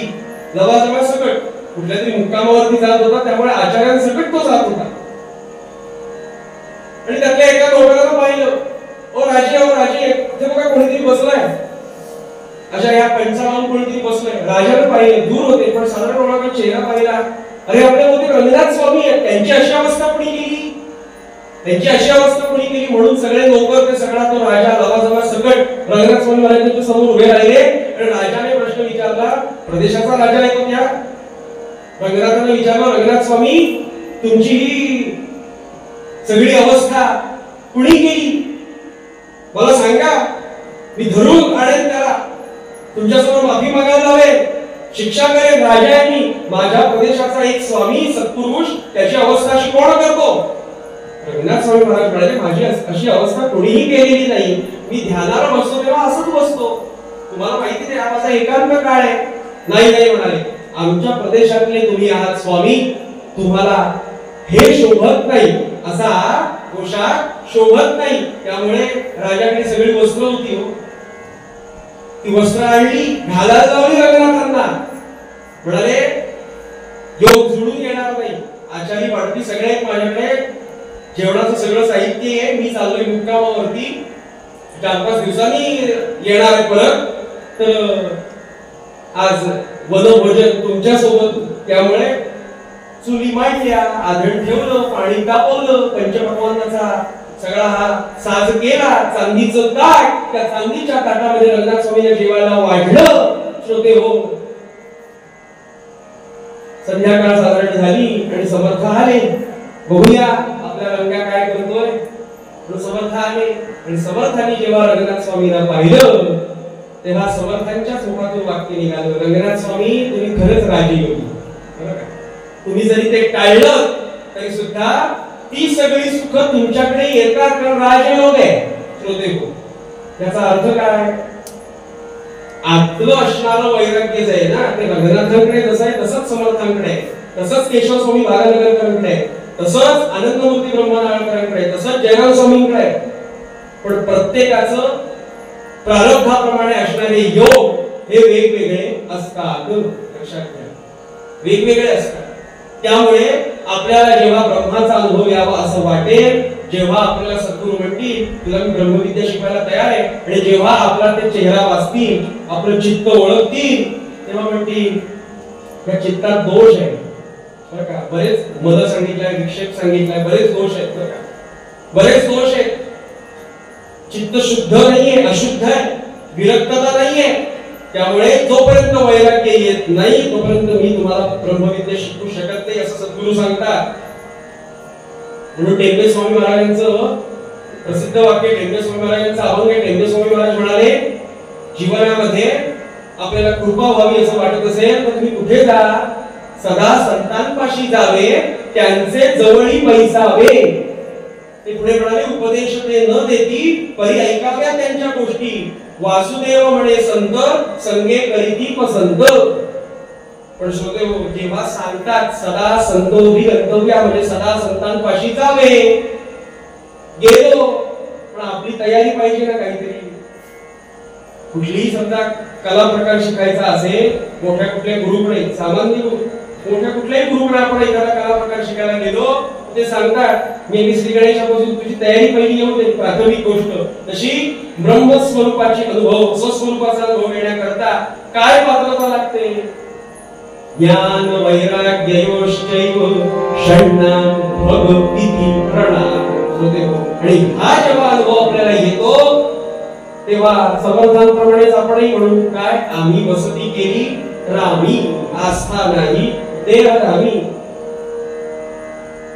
लवाजमा सकट, कुठल्या तरी मुक्कामावरती जात होता, त्यामुळे आचार्यांसकट तो जात होता. आणि त्यातल्या एका लोकांना पाहिलं, ओ राजे, इथे बघा कोणीतरी बसलाय. अशा या पंचालावून कोणीतरी बसलाय. राजाने पाहिलं, दूर होते पण साधारण कोणाचा चेहरा पाहिला, अरे आपल्या मध्ये रंगनाथ स्वामी आहेत, त्यांची अशी अवस्था कोणी केली, त्यांची अशी अवस्था कोणी केली. म्हणून सगळे नोकर, ते सगळा तो राजा लवाजमा सकट रंगनाथ स्वामी महाराजांच्या समोर उभे राहिले. आणि राजाने प्रश्न विचारला, प्रदेशाचा राजा आहे तो त्या. रंगनाथाने विचारलं, रंगनाथ स्वामी, तुमची ही सगळी अवस्था कुणी केली, मला सांगा, मी धरून आणेन त्याला, तुमच्यासमोर माफी मागायला लावेन, शिक्षा करेन. राजांनी माझ्या प्रदेशाचा एक स्वामी सत्पुरुष, त्याची अवस्था अशी कोण करतो? रंगनाथ स्वामी महाराज म्हणाले, माझी अशी अवस्था कोणीही केलेली नाही. मी ध्यानाला बसतो तेव्हा असंच बसतो. तुम्हाला माहिती नाही, हा माझा एकांत काळ आहे. नाही म्हणाले, आमच्या प्रदेशातले तुम्ही आहात स्वामी, तुम्हाला हे शोभत नाही, असा पोशाख शोभत नाही. त्यामुळे राजाकडे सगळी वस्त्र होती, ती वस्त्र आणली, घालायला लावली रंगनाथांना. म्हणाले, योग जुळून येणार नाही. आचारी वाढपी सगळे माझ्याकडे, जेवणाचं सगळं साहित्य आहे, मी चाललोय मुक्कामावरती, 4-5 दिवसांनी येणार आहे परत. तर आज वनभोजन तुमच्या सोबत, त्यामुळे चुली मांडल्या, आधण ठेवलं, पाणी तापवलं, पंचपक्वान्नाचा सगळा हा साज केला, चांदीचं ताट, त्या चांदीच्या ताटामध्ये रंगनाथ स्वामींना जेवायला वाढलं. श्रोते हो, संध्याकाळ साधारण झाली आणि समर्थ आले, बघूया आपला रंगा काय करतोय. समर्थ आले आणि समर्थांनी जेव्हा रंगनाथ स्वामींना पाहिलं, तेव्हा समर्थांच्याच मुखातून वाक्य निघालं, रंगनाथ स्वामी, तुम्ही खरंच राजयोगी. तुम्ही जरी ते टाळलं तरी सुद्धा ती सगळी सुख तुमच्याकडे येतात, कारण राजयोग आहे. श्रोते हो, त्याचा अर्थ काय? आतलं असणारं वैराग्य जे आहे ना, ते रंगनाथांकडे जसं आहे तसंच समर्थांकडे, तसंच केशव स्वामी भागानगरकरांकडे, तसंच आनंदमूर्ती ब्रह्मनारायणकरांकडे, तसंच जयराम स्वामींकडे. पण प्रत्येकाचं प्रारब्धाप्रमाणे असणारे योग हे वेगवेगळे असतात, लक्षात घ्या, वेगवेगळे असतात. त्यामुळे आपल्याला जेव्हा ब्रह्माचा अनुभव यावा असं वाटेल, जेव्हा आपल्याला सद्गुरू म्हणतील तुला मी ब्रह्मविद्या शिकवायला तयार आहे, आणि जेव्हा आपला ते चेहरा वाचतील, आपलं चित्त ओळखतील, तेव्हा म्हणतील या चित्तात दोष आहे बरं का, बरेच मद सांगितलंय, विक्षेप सांगितलाय, बरेच दोष आहेत बरं का, बरेच दोष आहेत. चित्त शुद्ध नाहीये, अशुद्ध आहे, विरक्तता नाहीये. त्यामुळे जोपर्यंत वैराग्य येत नाही तोपर्यंत मी तुम्हाला ब्रह्मविद्या शिकवू शकत नाही असं सद्गुरू सांगतात. म्हणून टेंबे स्वामी महाराजांचं प्रसिद्ध वाक्य, टेंबे स्वामी महाराजांचं अभंग आहे. टेंबे स्वामी महाराज म्हणाले, जीवनामध्ये आपल्याला कृपा व्हावी असं वाटत असेल तर तुम्ही कुठे जा, सदा संतांपाशी जावे, त्यांचे जवळी पैसावे. ते पुढे म्हणाले, उपदेश ते न देती परी ऐकाव्या त्यांच्या गोष्टी, वासुदेव म्हणे संत संगे करीती पसंत. पण श्रोते हो, जेव्हा सांगतात सदा संतोधी गंतव्या म्हणजे सदा संतांपाशी जावे, गेलो, पण आपली तयारी पाहिजे ना काहीतरी. कुठलीही समजा कला प्रकार शिकायचा असेल, मोठ्या कुठल्या गुरुकडे, सामान्य मोठ्या कुठल्याही गुरुकडे आपण एखादा कला प्रकार शिकायला गेलो, ते सांगतात मी श्री गणेशापासून तुझी तयारी पहिली येऊ दे, प्राथमिक गोष्ट. तशी ब्रह्मस्वरूपाची अनुभव, स्वस्वरूपाचा अनुभव घेण्याकरता काय पात्रता लागते? ज्ञान वैराग्ययोश्चैव षण्णां भक्तिति प्रणाम. आणि हा जेव्हा अनुभव आपल्याला येतो तेव्हा समर्थांप्रमाणेच आपणही म्हणू काय, आम्ही वसती केली रामी, आस्था नाही देहधामी.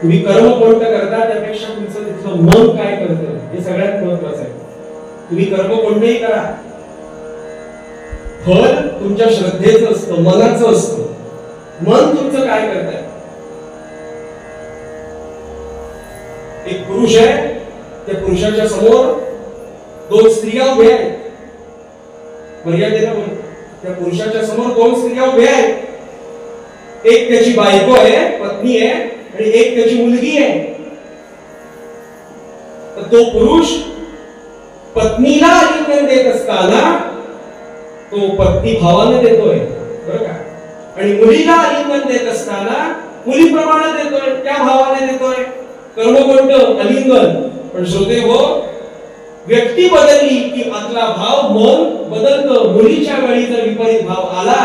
तुम्ही कर्म कोणतं करता त्यापेक्षा तुमचं तिथलं मन काय करतं हे सगळ्यात महत्वाचं आहे. तुम्ही कर्म कोणतेही करा, फल तुमच्या श्रद्धेचं असतं, मनाचं असतं. मन तुमचं काय करतंय? एक पुरुष आहे, त्या पुरुषाच्या समोर दोन स्त्रिया उभ्या आहेत. मर्यादेनं बोल, त्या पुरुषाच्या समोर दोन स्त्रिया उभ्या आहेत. एक त्याची बायको आहे, पत्नी आहे, आणि एक त्याची मुलगी आहे. तर तो पुरुष पत्नीला आलिंगन देत असताना तो पत्नी भावाने देतोय बरं का, आणि मुलीला आलिंगन देत असताना मुलीप्रमाणे देतोय, त्या भावाने देतोय. कर्म कोणतं? आलिंगन. पण श्रोते हो, व्यक्ती बदलली की आतला भाव, मन बदलतं. मुलीच्या वेळी जर विपरीत भाव आला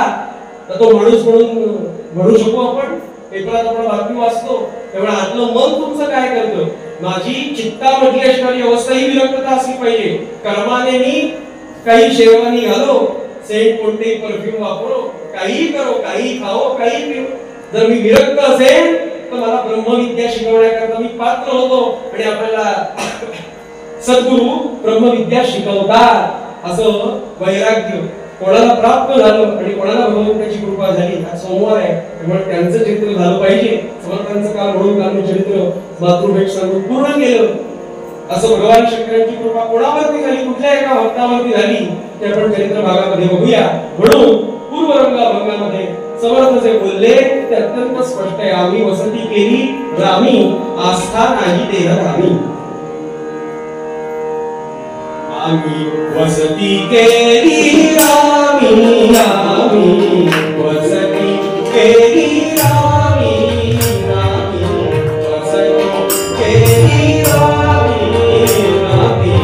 तर तो माणूस म्हणून म्हणू शकू आपण, पेपरात आपण बातमी वाचतो, तेव्हा आतलं मन तुमचं काय करतं? माझी चित्तामधली असणारी अवस्था ही विरक्तता असली पाहिजे. कर्माने मी काही शेरवानी घालो, सेंट कोणतेही परफ्यूम वापरो, काही करो, काही खाओ, काही पिओ, जर मी विरक्त असेल तर मला ब्रह्मविद्या शिकवण्याकरता मी पात्र होतो. आणि आपल्याला सद्गुरू ब्रह्मविद्या शिकवतात. असं वैराग्य कोणाला प्राप्त झालं आणि कोणाला भगवंताची कृपा झाली. आज सोमवार आहे, त्यामुळे त्यांचं चरित्र झालं पाहिजे. समर्थांचं काल म्हणून काल चरित्र मातृभेट सांगून पूर्ण केलं. असं भगवान शंकरांची कृपा कोणावरती झाली, कुठल्या एका भक्तावरती झाली ते आपण चरित्र भागामध्ये बघूया. म्हणून पूर्वरंगाभंगामध्ये समर्थ जे बोलले ते अत्यंत स्पष्ट आहे. आम्ही वसती केली रामी, आस्था नाही देहधामी. आम्ही वसती केली रामी, रामी वसती केली रामी, रामी वसती केली रामी, रामी.